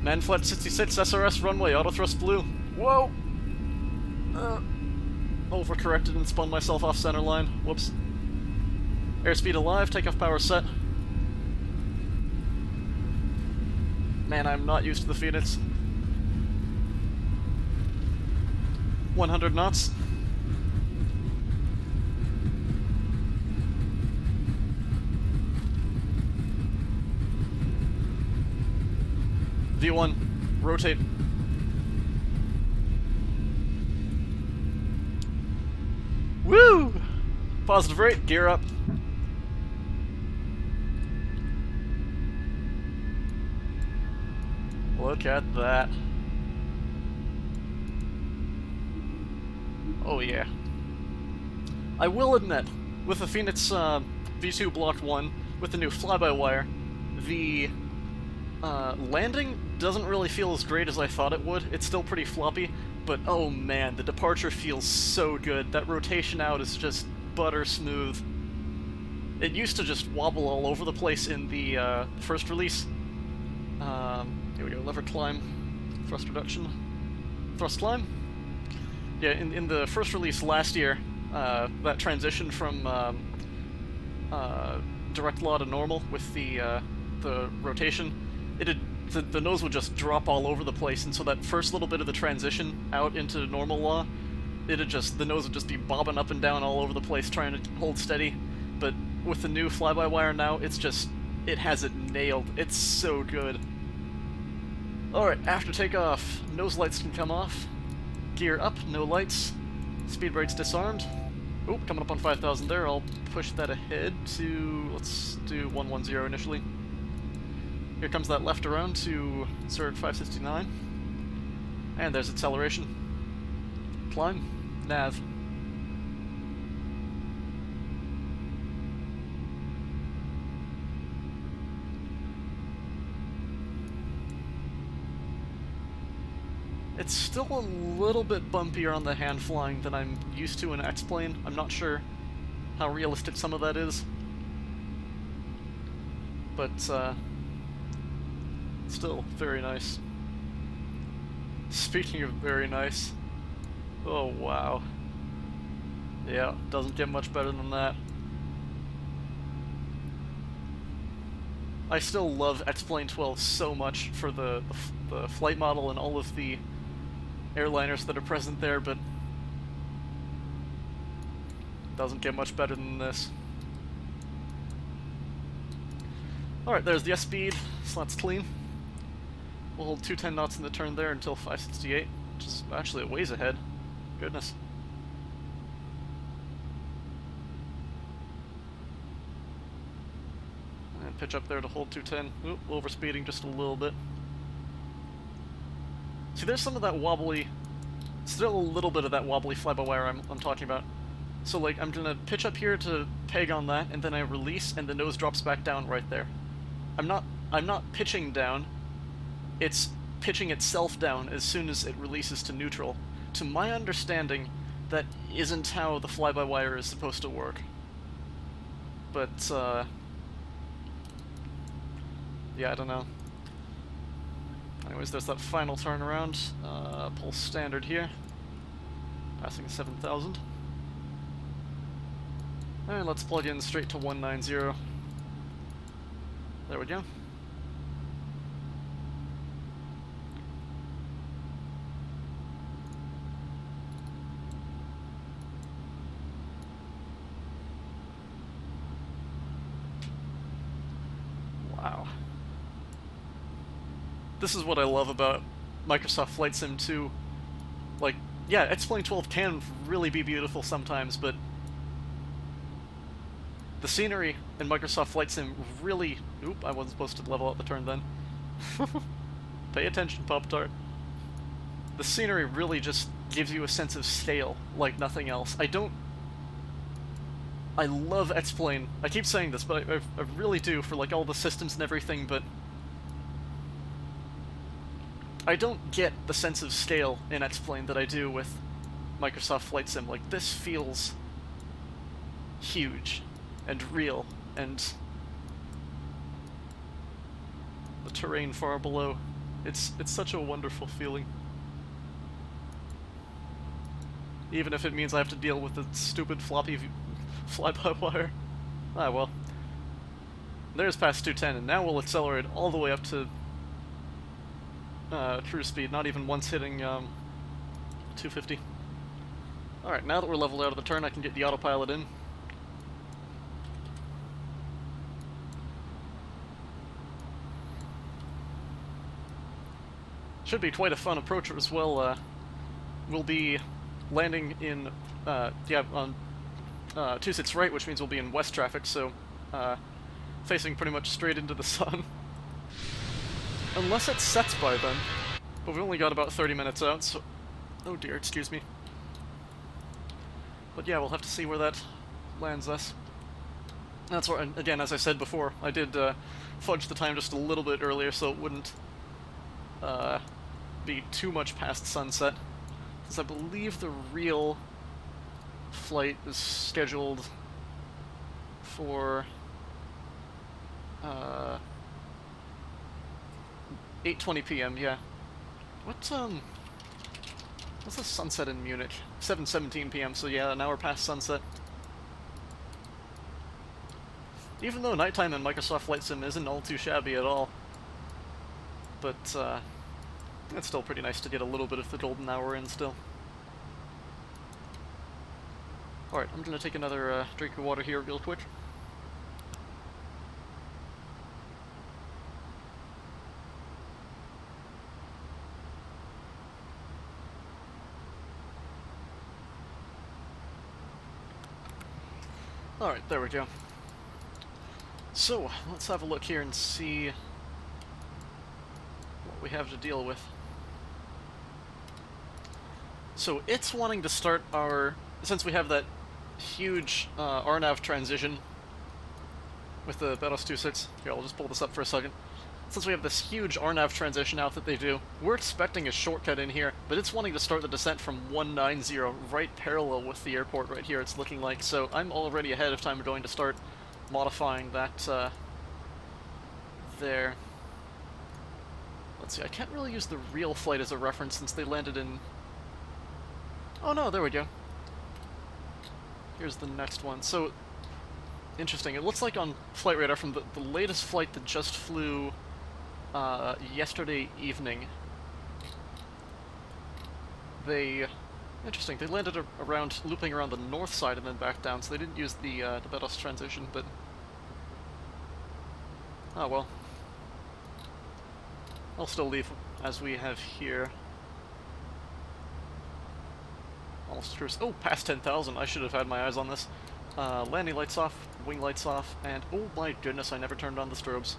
Manflat 66 SRS runway, auto thrust blue. Whoa! Overcorrected and spun myself off center line. Whoops. Airspeed alive, takeoff power set. Man, I'm not used to the Fenix. 100 knots. V1, rotate. Woo! Positive rate, gear up. Look at that. Oh yeah. I will admit, with the Fenix V2 Block 1, with the new fly-by-wire, the landing doesn't really feel as great as I thought it would. It's still pretty floppy, but oh man, the departure feels so good. That rotation out is just butter smooth. It used to just wobble all over the place in the first release. Here we go, lever climb, thrust reduction, thrust climb. Yeah, in the first release last year, that transition from direct law to normal with the rotation, the nose would just drop all over the place, and so that first little bit of the transition out into normal law, the nose would just be bobbing up and down all over the place trying to hold steady. But with the new fly-by-wire now, it has it nailed. It's so good. Alright, after takeoff, nose lights can come off. Gear up, no lights. Speed brakes disarmed. Oop, coming up on 5,000 there. I'll push that ahead to, let's do 110 initially. Here comes that left around to Zurich 569. And there's acceleration. Climb. Nav. It's still a little bit bumpier on the hand flying than I'm used to in X-Plane. I'm not sure how realistic some of that is. But, still very nice. Speaking of very nice, oh wow. Yeah, doesn't get much better than that. I still love X-Plane 12 so much for the flight model and all of the airliners that are present there, but doesn't get much better than this. Alright, there's the S-speed, so that's clean. We'll hold 210 knots in the turn there until 568, which is actually a ways ahead. Goodness. And pitch up there to hold 210. Oop, overspeeding just a little bit. See, there's some of that wobbly, still a little bit of that wobbly fly-by-wire I'm talking about. So, like, I'm gonna pitch up here to peg on that, and then I release, and the nose drops back down right there. I'm not pitching down. It's pitching itself down as soon as it releases to neutral. To my understanding, that isn't how the fly-by-wire is supposed to work. But, yeah, I don't know. Anyways, there's that final turnaround. Pull standard here. Passing 7,000. And let's plug in straight to 190. There we go. Wow. This is what I love about Microsoft Flight Sim 2. Like, yeah, X-Plane 12 can really be beautiful sometimes, but the scenery in Microsoft Flight Sim really... Oop, I wasn't supposed to level out the turn then. Pay attention, Pop-Tart. The scenery really just gives you a sense of scale like nothing else. I love X-Plane. I keep saying this, but I really do, for like all the systems and everything, but I don't get the sense of scale in X-Plane that I do with Microsoft Flight Sim. Like, this feels huge and real, and the terrain far below. It's such a wonderful feeling. Even if it means I have to deal with the stupid floppy fly-by-wire. Ah, well. There's past 210, and now we'll accelerate all the way up to cruise speed, not even once hitting 250. Alright, now that we're leveled out of the turn, I can get the autopilot in. Should be quite a fun approach as well. We'll be landing in, yeah, on 26 right, which means we'll be in west traffic, so facing pretty much straight into the sun. Unless it sets by then. But we've only got about 30 minutes out, so... Oh dear, excuse me. But yeah, we'll have to see where that lands us. That's why, again, as I said before, I did fudge the time just a little bit earlier so it wouldn't be too much past sunset. Since I believe the real flight is scheduled for 8:20 p.m. Yeah. What's the sunset in Munich? 7:17 p.m. So yeah, an hour past sunset. Even though nighttime in Microsoft Flight Sim isn't all too shabby at all, but it's still pretty nice to get a little bit of the golden hour in still. Alright, I'm gonna take another drink of water here real quick. Alright, there we go. So, let's have a look here and see what we have to deal with. So, it's wanting to start our... Since we have that huge RNAV transition with the Betos 26... Here, I'll just pull this up for a second. Since we have this huge RNAV transition out that they do, we're expecting a shortcut in here, but it's wanting to start the descent from 190, right parallel with the airport right here, it's looking like. So I'm already ahead of time going to start modifying that there. Let's see, I can't really use the real flight as a reference since they landed in... Oh no, there we go. Here's the next one. So, interesting. It looks like on Flight Radar from the latest flight that just flew yesterday evening, they... Interesting, they landed around, looping around the north side and then back down, so they didn't use the Betos transition, but... Oh well. I'll still leave as we have here. Almost cruise. Oh, past 10,000. I should have had my eyes on this. Landing lights off, wing lights off, and oh my goodness, I never turned on the strobes.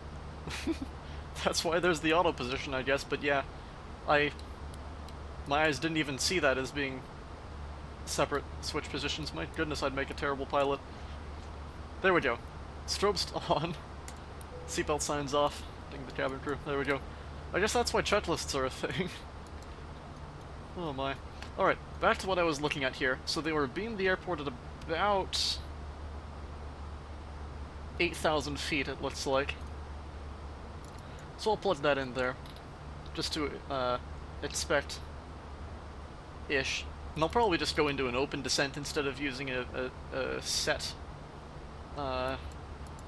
That's why there's the auto position, I guess, but yeah, my eyes didn't even see that as being separate switch positions. My goodness, I'd make a terrible pilot. There we go. Strobes on. Seatbelt signs off. Ding the cabin crew. There we go. I guess that's why checklists are a thing. Oh my. Alright, back to what I was looking at here. So they were beamed the airport at about 8,000 feet, it looks like. So I'll plug that in there, just to expect-ish. And I'll probably just go into an open descent instead of using a set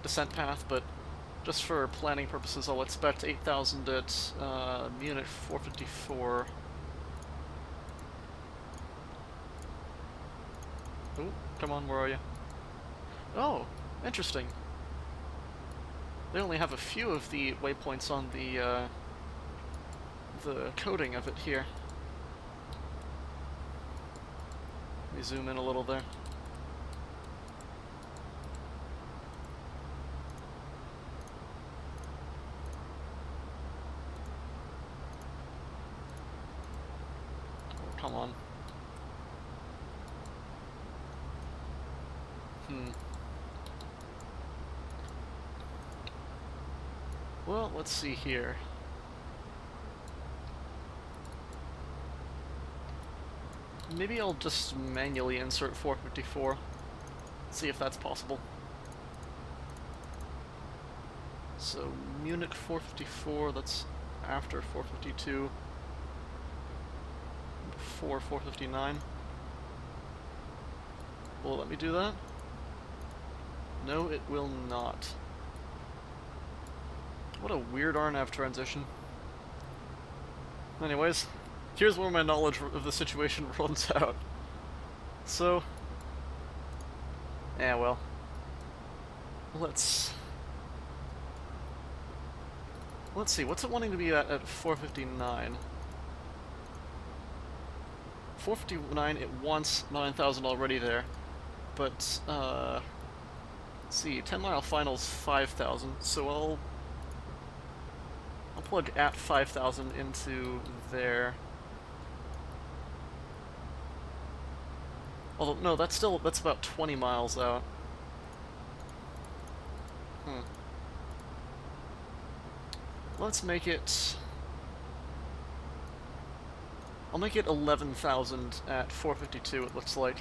descent path, but just for planning purposes, I'll expect 8,000 at Munich 454. Oh, come on, where are you? Oh, interesting. They only have a few of the waypoints on the coding of it here. Let me zoom in a little there. Oh, come on. Well, let's see here. Maybe I'll just manually insert 454. See if that's possible. So, Munich 454, that's after 452. Before 459. Will it let me do that? No, it will not. What a weird RNAV transition. Anyways, here's where my knowledge of the situation runs out. So, yeah, well, let's see, what's it wanting to be at 459? 459, it wants 9,000 already there, but, let's see, 10-mile finals 5,000, so I'll plug at 5,000 into there. Although, no, that's about 20 miles out. Let's make it... I'll make it 11,000 at 452, it looks like.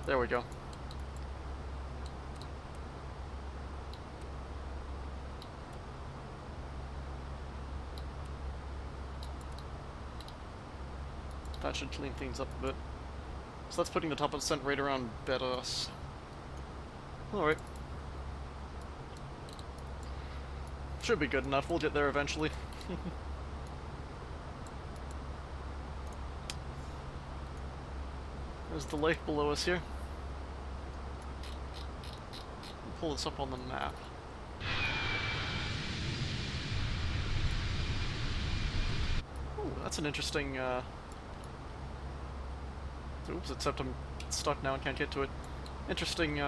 There we go. That should clean things up a bit. So that's putting the top of descent right around Bedos. Alright. Should be good enough, we'll get there eventually. There's the lake below us here. We'll pull this up on the map. Ooh, that's an interesting, oops, except I'm stuck now and can't get to it. Interesting,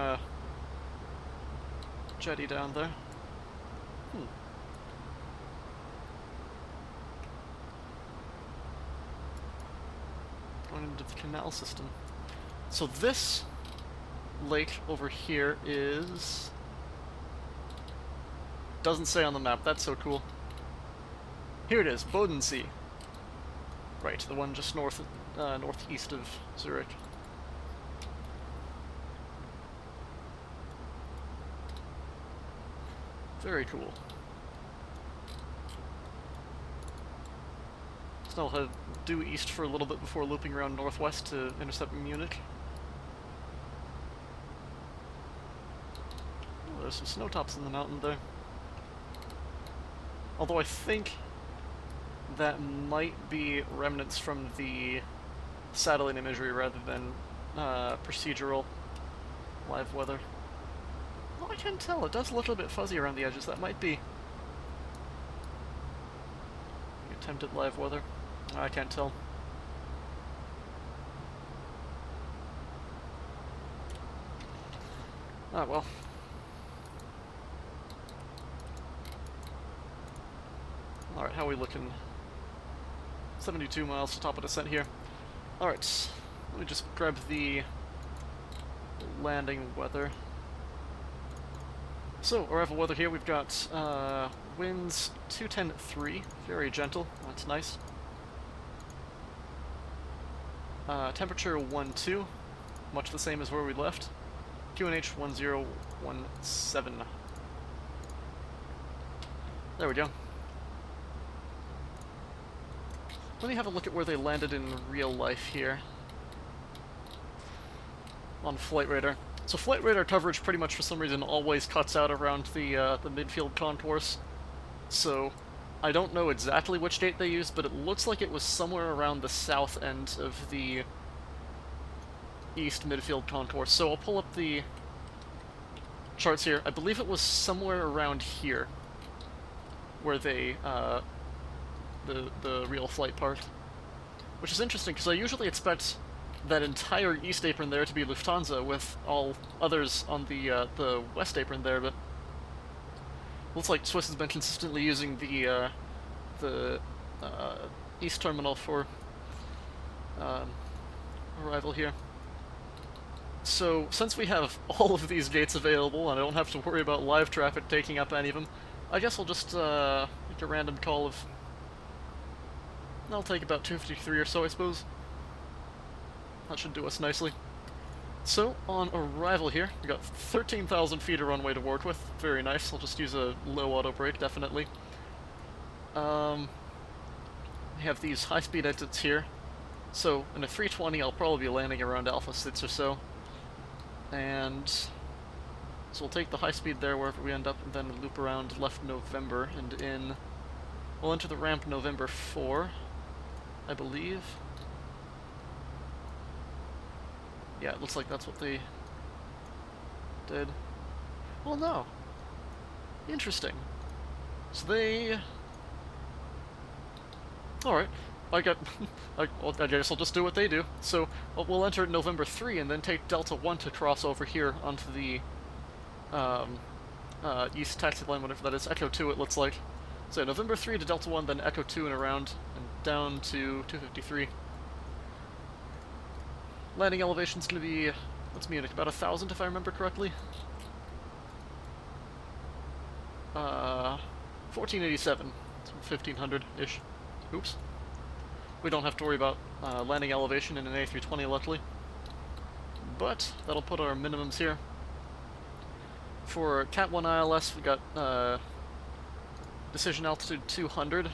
jetty down there. Going into the canal system. So this lake over here is... doesn't say on the map, that's so cool. Here it is, Bodensee. Right, the one just northeast of Zurich. Very cool. So I'll head due east for a little bit before looping around northwest to intercept Munich. Oh, there's some snowtops in the mountain there. Although I think that might be remnants from the satellite imagery rather than procedural live weather. I can't tell. It does look a bit fuzzy around the edges. That might be attempted live weather. I can't tell. Ah, well. Alright, how are we looking? 72 miles to top of descent here. Alright, let me just grab the landing weather. So, arrival weather here, we've got winds 210-3, very gentle, that's nice. Temperature 12, much the same as where we left. QNH 1017. There we go. Let me have a look at where they landed in real life here. On Flight Radar. So Flight Radar coverage pretty much for some reason always cuts out around the midfield contours. So I don't know exactly which date they used, but it looks like it was somewhere around the south end of the east midfield contour. So I'll pull up the charts here. I believe it was somewhere around here where they the real flight part, which is interesting because I usually expect that entire east apron there to be Lufthansa with all others on the west apron there, but looks like Swiss has been consistently using the east terminal for arrival here. So since we have all of these gates available and I don't have to worry about live traffic taking up any of them, I guess I'll just make a random call of... That'll take about 253 or so, I suppose. That should do us nicely. So, on arrival here, we got 13,000 feet of runway to work with. Very nice. I'll just use a low auto brake, definitely. We have these high-speed exits here. So, in a 320, I'll probably be landing around Alpha 6 or so. And so we'll take the high speed there wherever we end up, and then loop around left November, and in... We'll enter the ramp November 4, I believe. Yeah, it looks like that's what they did. Well, no. Interesting. So they... Alright. I guess I'll just do what they do. So, we'll enter November 3 and then take Delta 1 to cross over here onto the east taxi line, whatever that is. Echo 2, it looks like. So, November 3 to Delta 1, then Echo 2 and around, and down to 253. Landing elevation's gonna be, what's Munich, about 1,000 if I remember correctly? 1487, so 1,500-ish. Oops. We don't have to worry about landing elevation in an A320, luckily. But that'll put our minimums here. For Cat 1 ILS, we got decision altitude 200.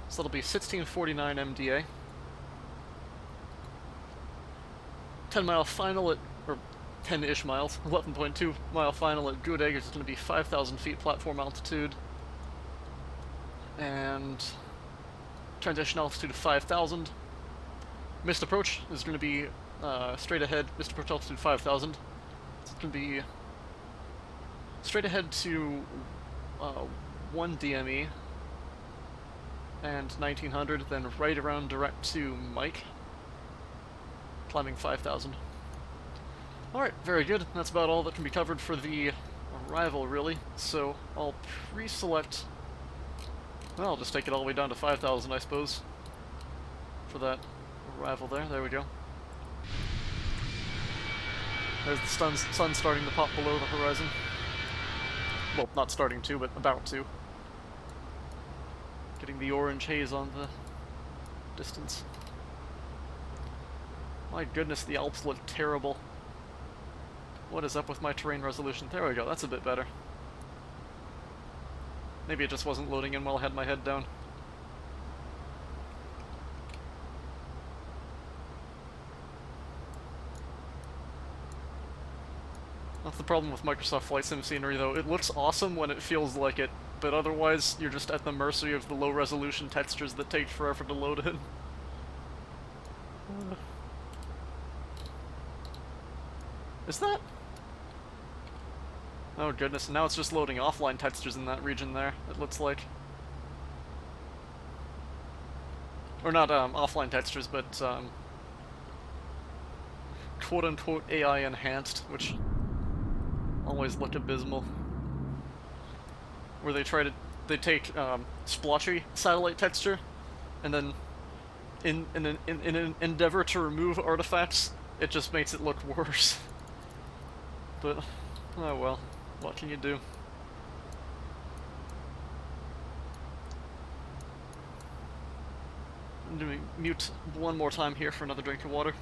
So that'll be 1649 MDA. 10-mile final at, or 10-ish miles, 11.2-mile final at Goodegg is going to be 5,000 feet platform altitude. And transition altitude of 5,000. Missed approach is going to be straight ahead, missed approach altitude 5,000. So it's going to be straight ahead to 1 DME and 1900, then right around direct to Mike, climbing 5,000. Alright, very good. That's about all that can be covered for the arrival, really. So I'll pre-select... Well, I'll just take it all the way down to 5,000, I suppose, for that arrival there. There we go. There's the sun starting to pop below the horizon. Well, not starting to, but about to. Getting the orange haze on the distance. My goodness, the Alps look terrible. What is up with my terrain resolution? There we go, that's a bit better. Maybe it just wasn't loading in while I had my head down. That's the problem with Microsoft Flight Sim scenery, though. It looks awesome when it feels like it, but otherwise you're just at the mercy of the low-resolution textures that take forever to load in. Is that... Oh goodness, now it's just loading offline textures in that region there, it looks like. Or not offline textures, but quote-unquote AI enhanced, which always look abysmal. Where they take splotchy satellite texture, and then in an endeavor to remove artifacts, it just makes it look worse. But, oh well, what can you do? I'm gonna mute one more time here for another drink of water.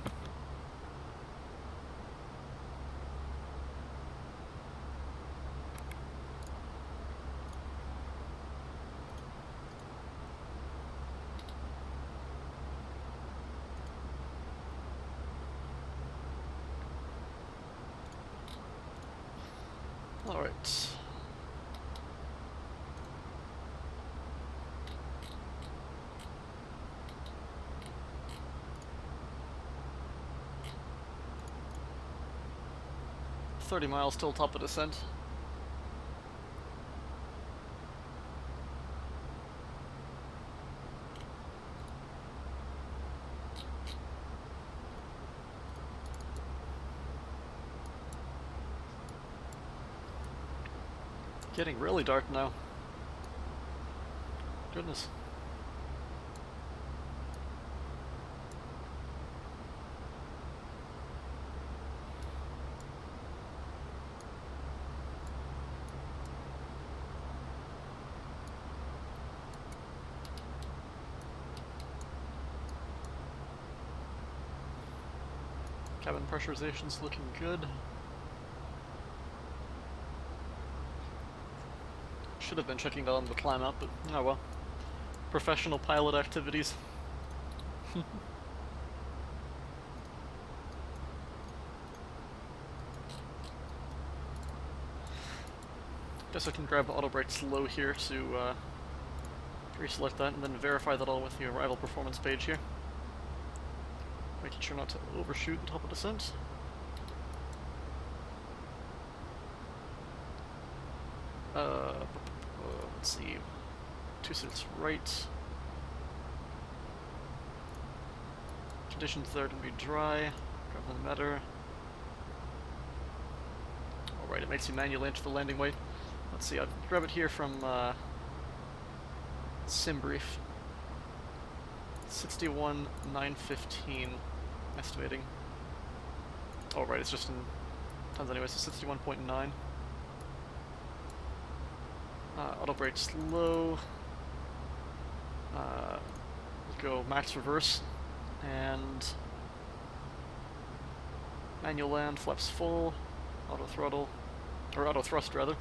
Alright. $30 miles till top of descent. Getting really dark now. Goodness. Cabin pressurization's looking good. Should have been checking on the climb up, but oh well. Professional pilot activities. Guess I can grab auto brake slow here to reselect that and then verify that all with the arrival performance page here. Making sure not to overshoot the top of descent. Let's see. 26 right. Conditions there are going to be dry. Doesn't matter. Alright, it makes you manually enter the landing weight. Let's see, I'll grab it here from SimBrief. 61,915 estimating. Oh right, it's just in tons anyway, so 61.9. Auto brake slow. We'll go max reverse and manual land, flaps full, auto throttle, or auto thrust rather.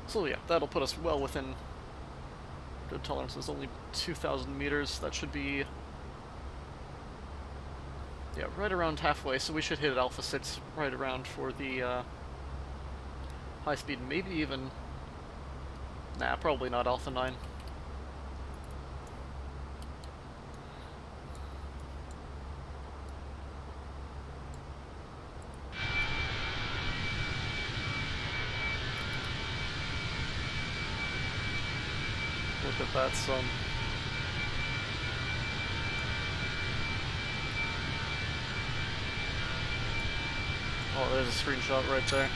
So yeah, that'll put us well within good tolerances, only 2,000 meters. That should be, yeah, right around halfway, so we should hit Alpha 6 right around for the high speed, maybe even, nah, probably not Alpha 9. Look at that sun. Oh, there's a screenshot right there.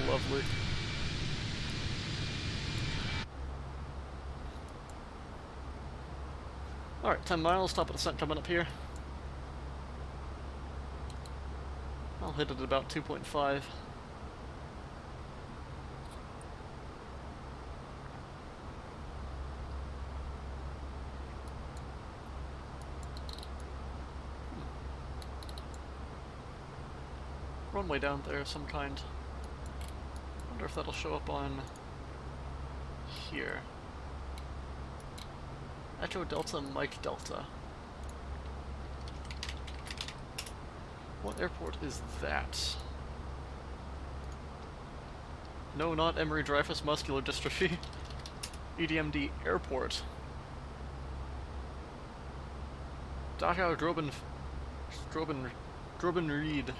Lovely. Alright, 10 miles, top of descent coming up here. I'll hit it at about 2.5. Runway down there of some kind. Wonder if that'll show up on here. Echo Delta, Mike Delta. What airport is that? No, not Emery-Dreyfus Muscular Dystrophy. EDMD Airport. Dachau Groben Grubben Reed.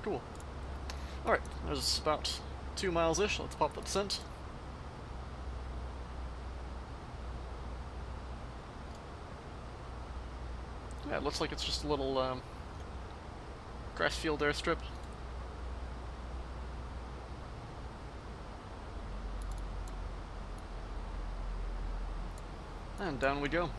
Cool. Alright, there's about 2 miles-ish. Let's pop the descent. Yeah, it looks like it's just a little grass field airstrip. And down we go.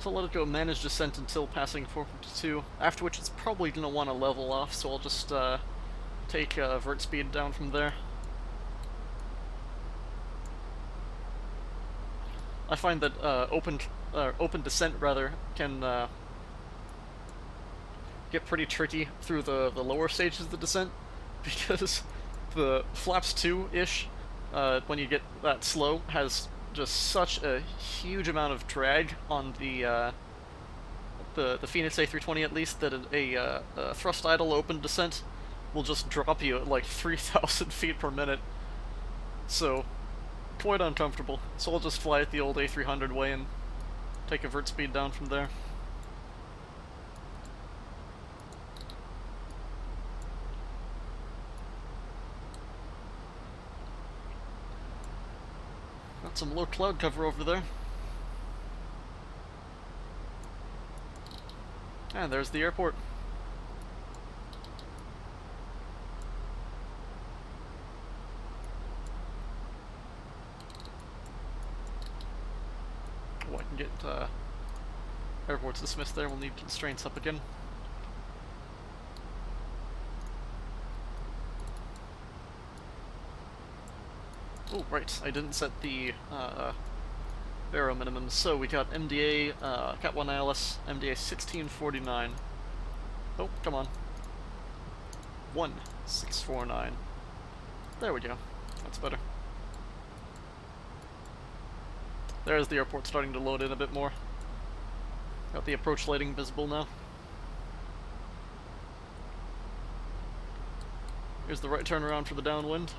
So I'll let it go manage descent until passing 452, after which it's probably going to want to level off, so I'll just take vert speed down from there. I find that open descent rather can get pretty tricky through the lower stages of the descent, because the flaps 2-ish, when you get that slow, has just such a huge amount of drag on the Fenix A320 at least, that a thrust idle open descent will just drop you at like 3,000 feet per minute. So, quite uncomfortable. So I'll just fly it the old A300 way and take a vert speed down from there. Got some low cloud cover over there. And there's the airport. Oh, I can get airports dismissed there. We'll need constraints up again. Oh, right, I didn't set the Aero minimums. So we got MDA, Cat 1 ILS, MDA 1649. Oh, come on. 1649. There we go. That's better. There's the airport starting to load in a bit more. Got the approach lighting visible now. Here's the right turnaround for the downwind.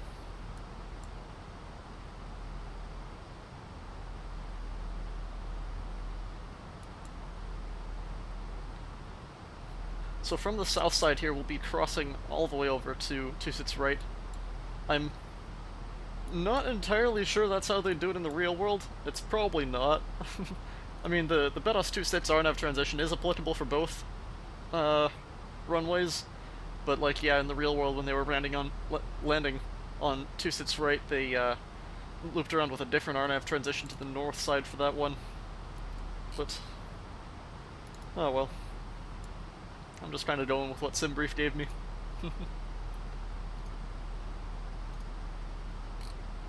So from the south side here, we'll be crossing all the way over to 26 right. I'm not entirely sure that's how they do it in the real world. It's probably not. I mean, the BETOS 26 RNAV transition is applicable for both runways, but like, yeah, in the real world when they were landing on 26 right, they looped around with a different RNAV transition to the north side for that one. But, oh well. I'm just kind of going with what SimBrief gave me.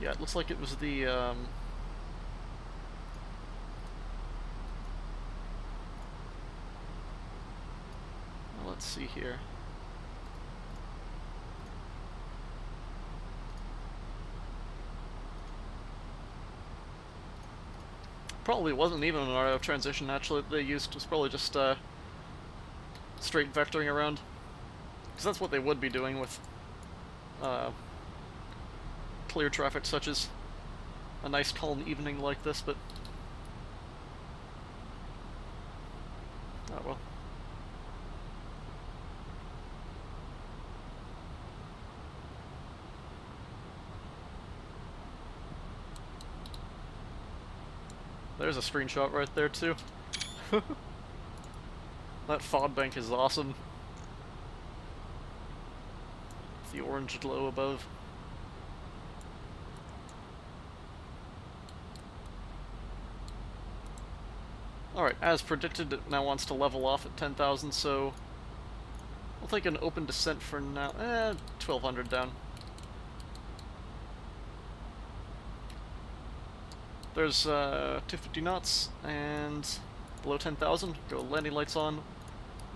Yeah, it looks like it was the, let's see here. Probably wasn't even an RF transition, actually, that they used. It was probably just, straight vectoring around. Because that's what they would be doing with clear traffic such as a nice calm evening like this, but oh well. There's a screenshot right there too. That fog bank is awesome. The orange glow above. Alright, as predicted, it now wants to level off at 10,000, so we'll take an open descent for now. 1,200 down. There's 250 knots, and below 10,000, go landing lights on,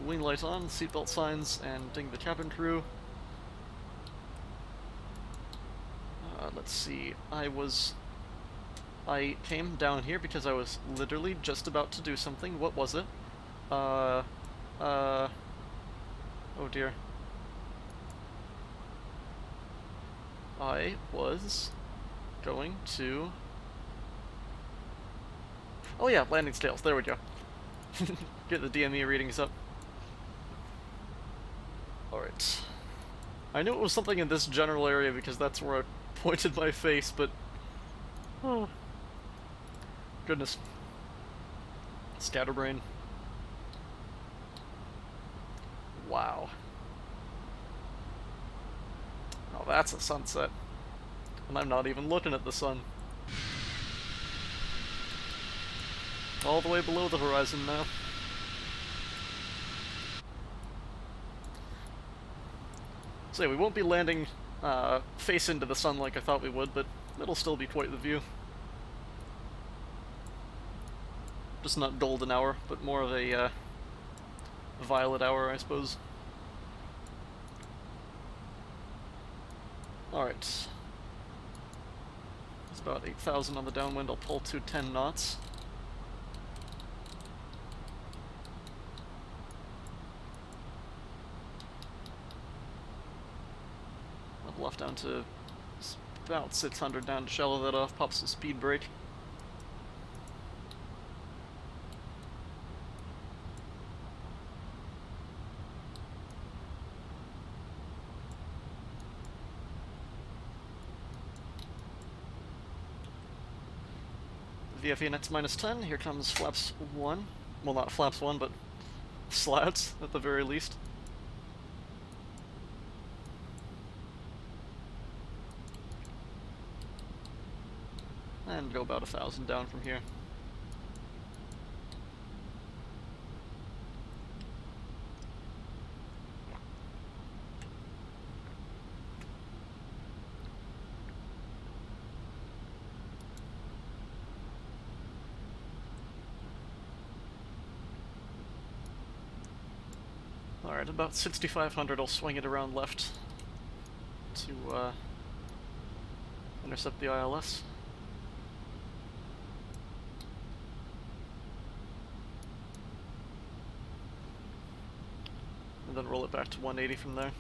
wing lights on, seatbelt signs, and ding the cabin crew. Let's see, I came down here because I was literally just about to do something. What was it? Oh dear. I was going to... Oh yeah, landing scales, there we go. Get the DME readings up. Alright. I knew it was something in this general area because that's where I pointed my face, but... Oh. Goodness. Scatterbrain. Wow. Oh, that's a sunset. And I'm not even looking at the sun. All the way below the horizon now. So yeah, we won't be landing face into the sun like I thought we would, but it'll still be quite the view. Just not golden hour, but more of a violet hour, I suppose. Alright. It's about 8,000 on the downwind, I'll pull to 10 knots. Level off down to about 600 down to shallow that off, pops the speed brake. Fenix -10, here comes flaps 1. Well, not flaps 1, but slats, at the very least. And go about 1,000 down from here. Alright, about 6,500 I'll swing it around left to intercept the ILS. And then roll it back to 180 from there.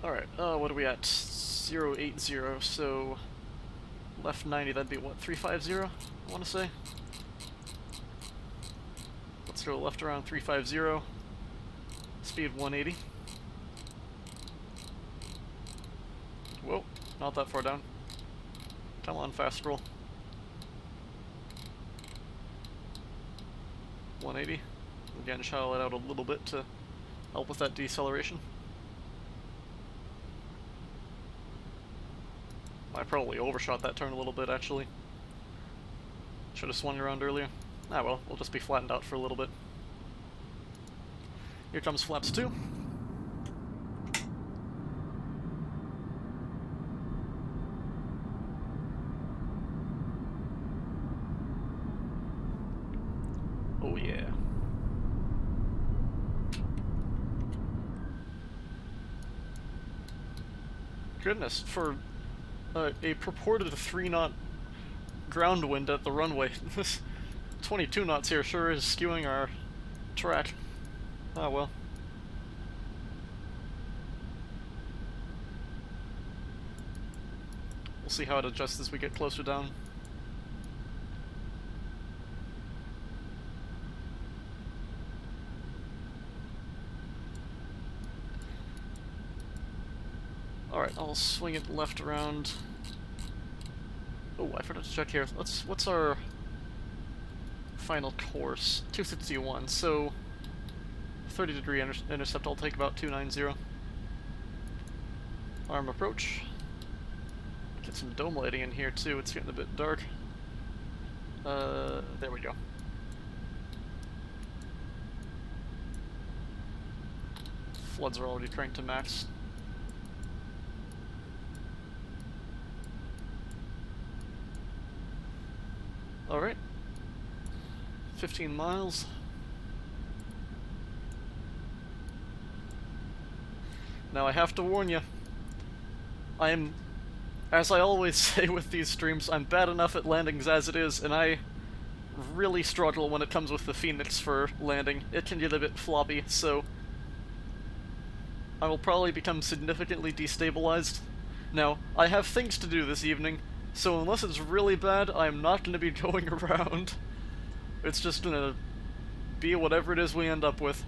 Alright, what are we at? 080, so left 90, that'd be what, 350, I want to say? Let's go left around 350, speed 180. Whoa, not that far down. Come on, fast roll. 180. Again, shallow it out a little bit to help with that deceleration. I probably overshot that turn a little bit, actually. Should have swung around earlier. Ah well, we'll just be flattened out for a little bit. Here comes flaps 2. Oh yeah. Goodness, for a purported 3-knot ground wind at the runway, this 22 knots here sure is skewing our track. Ah well. We'll see how it adjusts as we get closer down. Alright, I'll swing it left around. Oh, I forgot to check here. What's our final course? 261, so 30-degree intercept, I'll take about 290. Arm approach. Get some dome lighting in here too, it's getting a bit dark. There we go. Floods are already cranked to max. Alright. 15 miles. Now I have to warn you, I'm, as I always say with these streams, I'm bad enough at landings as it is, and I really struggle when it comes with the Fenix for landing. It can get a bit floppy, so I will probably become significantly destabilized. Now, I have things to do this evening, so unless it's really bad, I'm not going to be going around. It's just going to be whatever it is we end up with.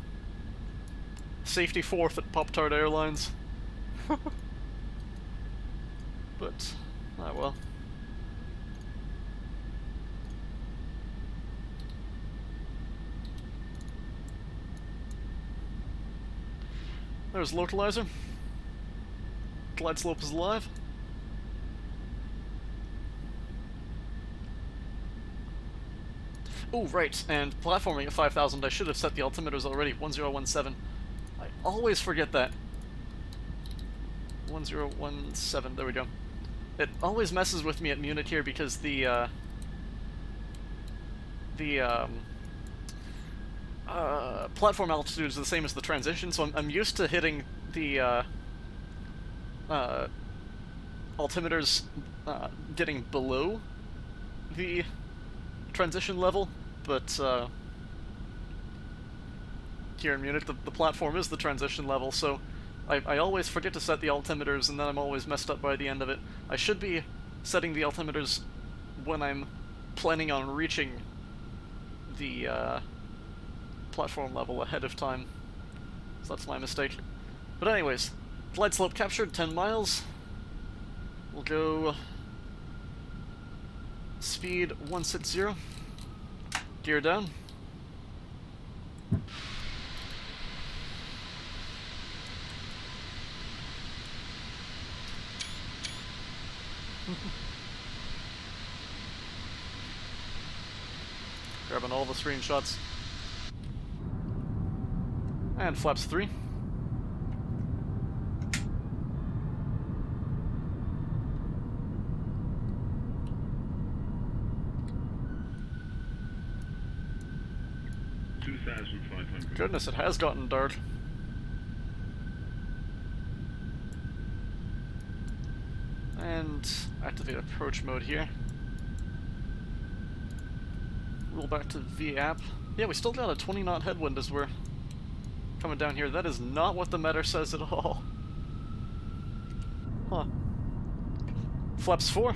Safety fourth at Pop-Tart Airlines. But, ah well. There's Localizer. Glide slope is alive. Oh, right, and platforming at 5,000. I should have set the altimeters already. 1017. I always forget that. 1017, there we go. It always messes with me at Munich here because the platform altitude is the same as the transition, so I'm used to hitting the altimeters getting below the transition level, but here in Munich the platform is the transition level, so I always forget to set the altimeters, and then I'm always messed up by the end of it. I should be setting the altimeters when I'm planning on reaching the platform level ahead of time, so that's my mistake. But anyways, glide slope captured, 10 miles. We'll go speed 160, gear down. Grabbing all the screenshots. And flaps 3. Goodness, it has gotten dark. And activate approach mode here. Roll back to VAP. Yeah, we still got a 20 knot headwind as we're coming down here. That is not what the meter says at all. Huh. Flaps 4.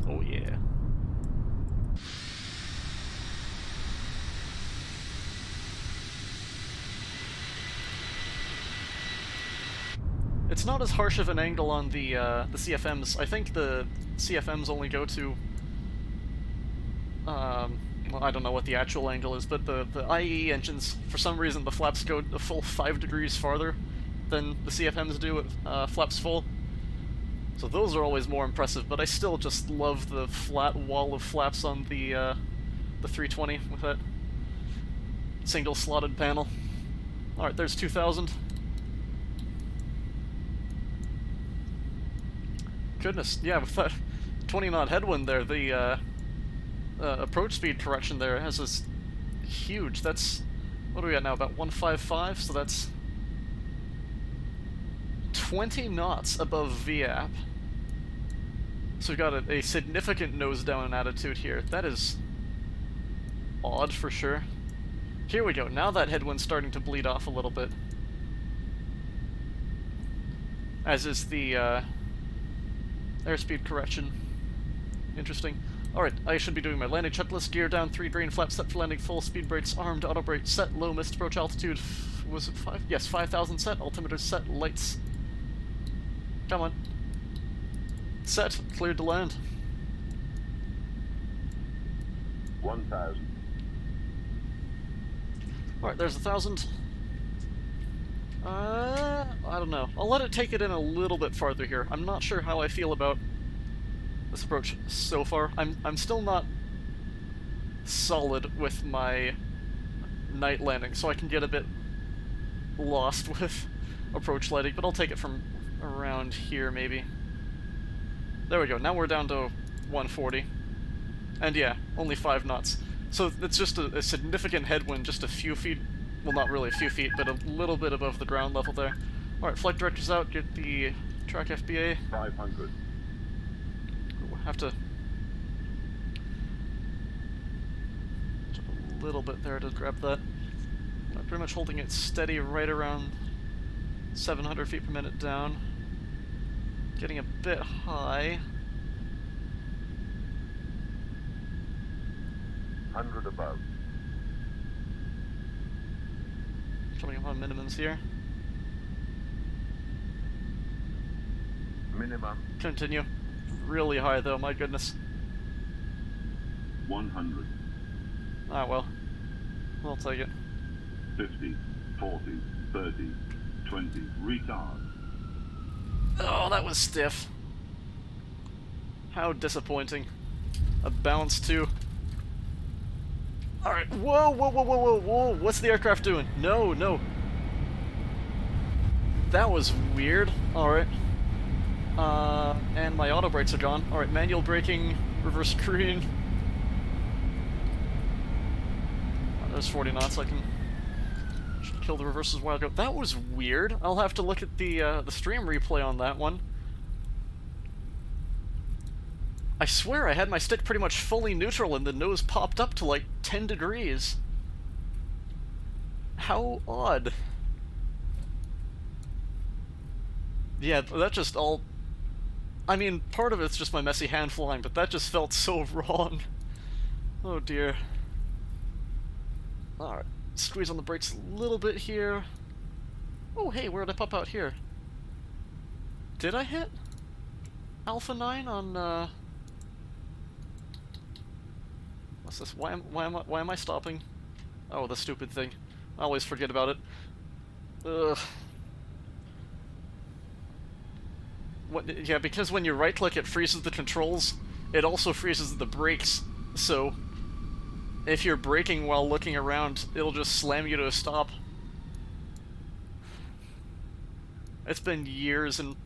Oh yeah. It's not as harsh of an angle on the CFMs. I think the CFMs only go to, well, I don't know what the actual angle is, but the IE engines, for some reason, the flaps go a full 5 degrees farther than the CFMs do at flaps full. So those are always more impressive, but I still just love the flat wall of flaps on the 320 with that single slotted panel. Alright, there's 2,000. Goodness, yeah, with that 20 knot headwind there, the approach speed correction there has this huge, that's, what are we at now, about 155, so that's 20 knots above VAP. So we've got a significant nose down attitude here. That is odd for sure. Here we go, now that headwind's starting to bleed off a little bit. As is the airspeed correction. Interesting. Alright, I should be doing my landing checklist. Gear down, 3 drain flaps set for landing, full speed brakes, armed, auto brake set, low missed approach altitude. Was it 5? Yes, 5,000 set, altimeter set, lights. Come on. Set, cleared to land. 1,000. Alright, there's 1,000. I don't know. I'll let it take it in a little bit farther here. I'm not sure how I feel about this approach so far. I'm still not solid with my night landing, so I can get a bit lost with approach lighting, but I'll take it from around here maybe. There we go. Now we're down to 140. And yeah, only 5 knots. So it's just a significant headwind, just a few feet. Well, not really a few feet, but a little bit above the ground level there. Alright, flight director's out, get the track FBA. 500. We'll have to little bit there to grab that. I'm pretty much holding it steady right around 700 feet per minute down. Getting a bit high. 100 above. Coming up on minimums here. Minimum. Continue. Really high though, my goodness. 100. Ah well. I'll take it. 50, 40, 30, 20. Retard. Oh, that was stiff. How disappointing. A bounce too. Alright, whoa, whoa, whoa, whoa, whoa, whoa, what's the aircraft doing? No, no. That was weird. Alright. And my auto brakes are gone. Alright, manual braking, reverse screen. Oh, there's 40 knots, I can kill the reverses a while ago. That was weird. I'll have to look at the stream replay on that one. I swear I had my stick pretty much fully neutral and the nose popped up to like 10 degrees. How odd. Yeah, that just all... I mean, part of it's just my messy hand flying, but that just felt so wrong. Oh dear. Alright, squeeze on the brakes a little bit here. Oh hey, where did I pop out here? Did I hit Alpha 9 on, What's this? Why am I stopping? Oh, the stupid thing. I always forget about it. Ugh. What, yeah, because when you right-click, it freezes the controls. It also freezes the brakes, so if you're braking while looking around, it'll just slam you to a stop. It's been years, and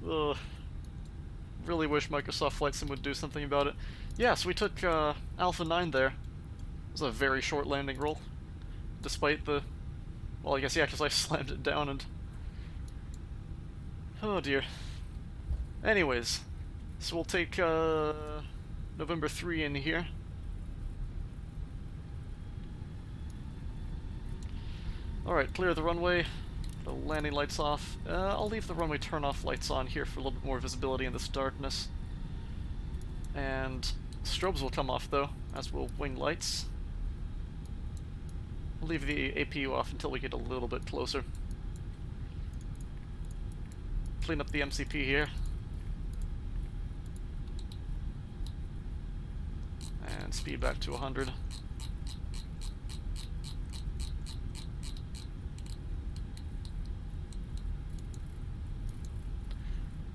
really wish Microsoft Flight Sim would do something about it. Yeah, so we took Alpha 9 there. It was a very short landing roll, despite the... Well, I guess, yeah, because I slammed it down and... Oh dear. Anyways, so we'll take November 3 in here. Alright, clear the runway. The landing lights off. I'll leave the runway turn-off lights on here for a little bit more visibility in this darkness. And strobes will come off though, as will wing lights. I'll leave the APU off until we get a little bit closer. Clean up the MCP here. And speed back to 100.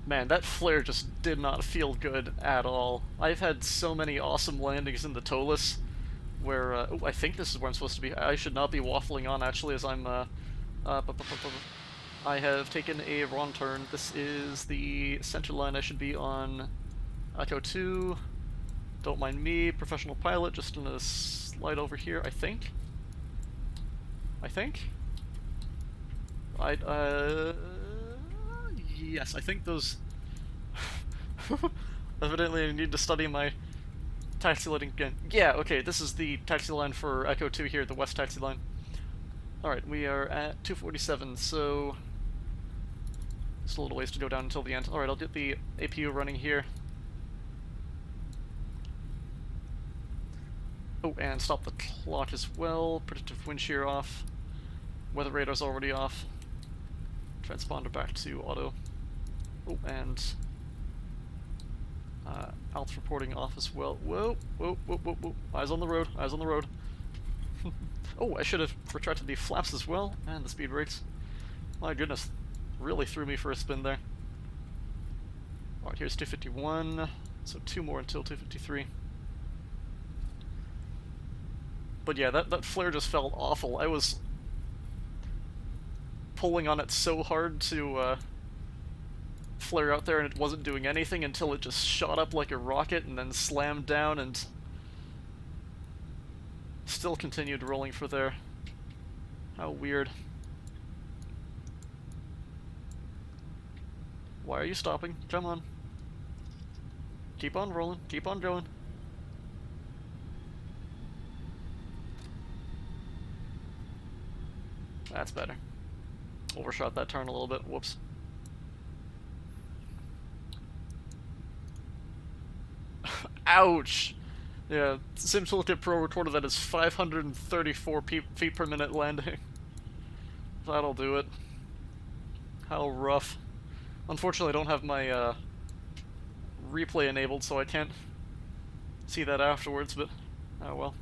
Man, that flare just did not feel good at all. I've had so many awesome landings in the TOLUS where, oh, I think this is where I'm supposed to be. I should not be waffling on, actually, as I'm, I have taken a wrong turn. This is the center line. I should be on Echo 2. Don't mind me, professional pilot, just gonna slide over here, I think. Yes, I think those... Evidently I need to study my taxi line again. Yeah, okay, this is the taxi line for Echo 2 here, the west taxi line. Alright, we are at 247, so... Just a little ways to go down until the end. Alright, I'll get the APU running here. Oh, and stop the clock as well. Predictive wind shear off. Weather radar's already off. Transponder back to auto. Oh, and ALT reporting off as well. Whoa, whoa, whoa, whoa, whoa. Eyes on the road, eyes on the road. Oh, I should have retracted the flaps as well, and the speed brakes. My goodness, really threw me for a spin there. Alright, here's 251, so 2 more until 253. But yeah, that flare just felt awful. I was pulling on it so hard to flare out there, and it wasn't doing anything until it just shot up like a rocket and then slammed down and still continued rolling for there. How weird. Why are you stopping? Come on. Keep on rolling. Keep on going. That's better. Overshot that turn a little bit. Whoops. Ouch! Yeah, Sim Toolkit Pro recorded that as 534 feet per minute landing. That'll do it. How rough. Unfortunately, I don't have my replay enabled, so I can't see that afterwards, but oh well.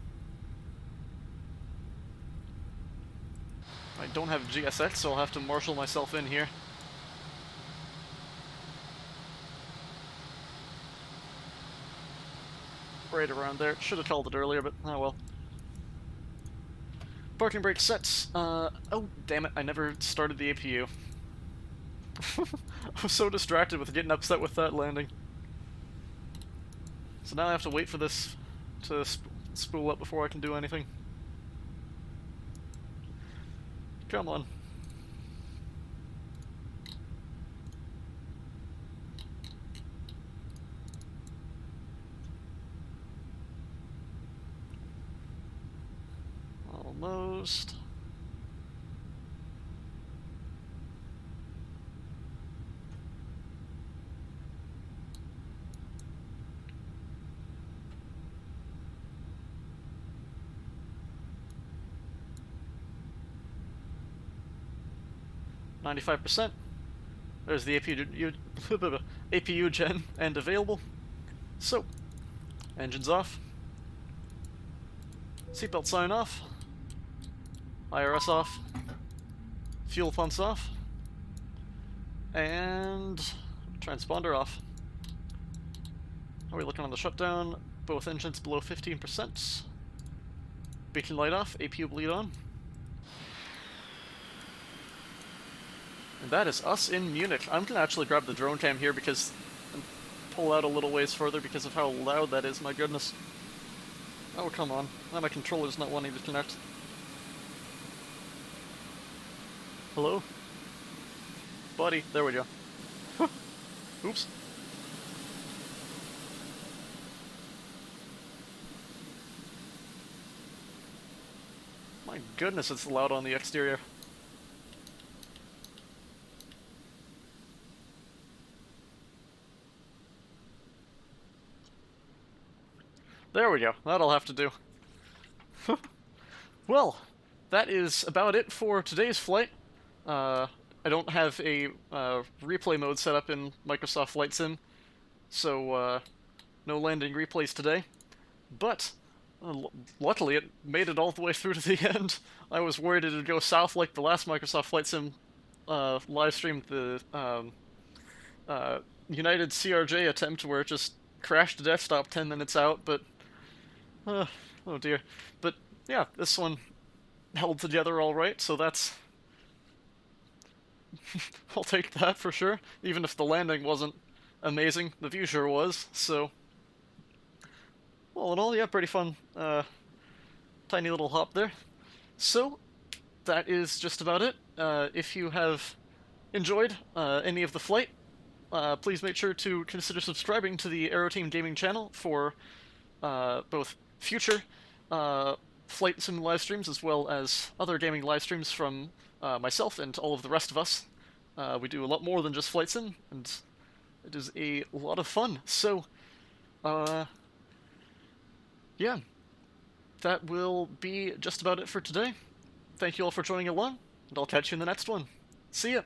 I don't have GSX, so I'll have to marshal myself in here. Right around there. Should have called it earlier, but oh well. Parking brake sets. Oh, damn it, I never started the APU. I was so distracted with getting upset with that landing. So now I have to wait for this to spool up before I can do anything. Come on. Almost. %. There's the APU gen and available. So, engines off. Seatbelt sign off. IRS off. Fuel pumps off. And transponder off. How are we looking on the shutdown? Both engines below 15%. Beacon light off. APU bleed on. And that is us in Munich. I'm gonna actually grab the drone cam here because and pull out a little ways further because of how loud that is. My goodness. Oh, come on. Now my controller's not wanting to connect. Hello? Buddy, there we go. Oops. My goodness, it's loud on the exterior. There we go. That'll have to do. Well, that is about it for today's flight. I don't have a replay mode set up in Microsoft Flight Sim, so no landing replays today. But luckily, it made it all the way through to the end. I was worried it would go south like the last Microsoft Flight Sim live stream, the United CRJ attempt, where it just crashed the desktop 10 minutes out, but oh dear. But yeah, this one held together all right, so that's... I'll take that for sure. Even if the landing wasn't amazing, the view sure was, so... All in all, yeah, pretty fun, tiny little hop there. So, that is just about it. If you have enjoyed any of the flight, please make sure to consider subscribing to the Aeroteam Gaming Channel for both future flight sim live streams as well as other gaming live streams from myself and all of the rest of us. We do a lot more than just flight sim, and it is a lot of fun. So, yeah, that will be just about it for today. Thank you all for joining along, and I'll catch you in the next one. See ya!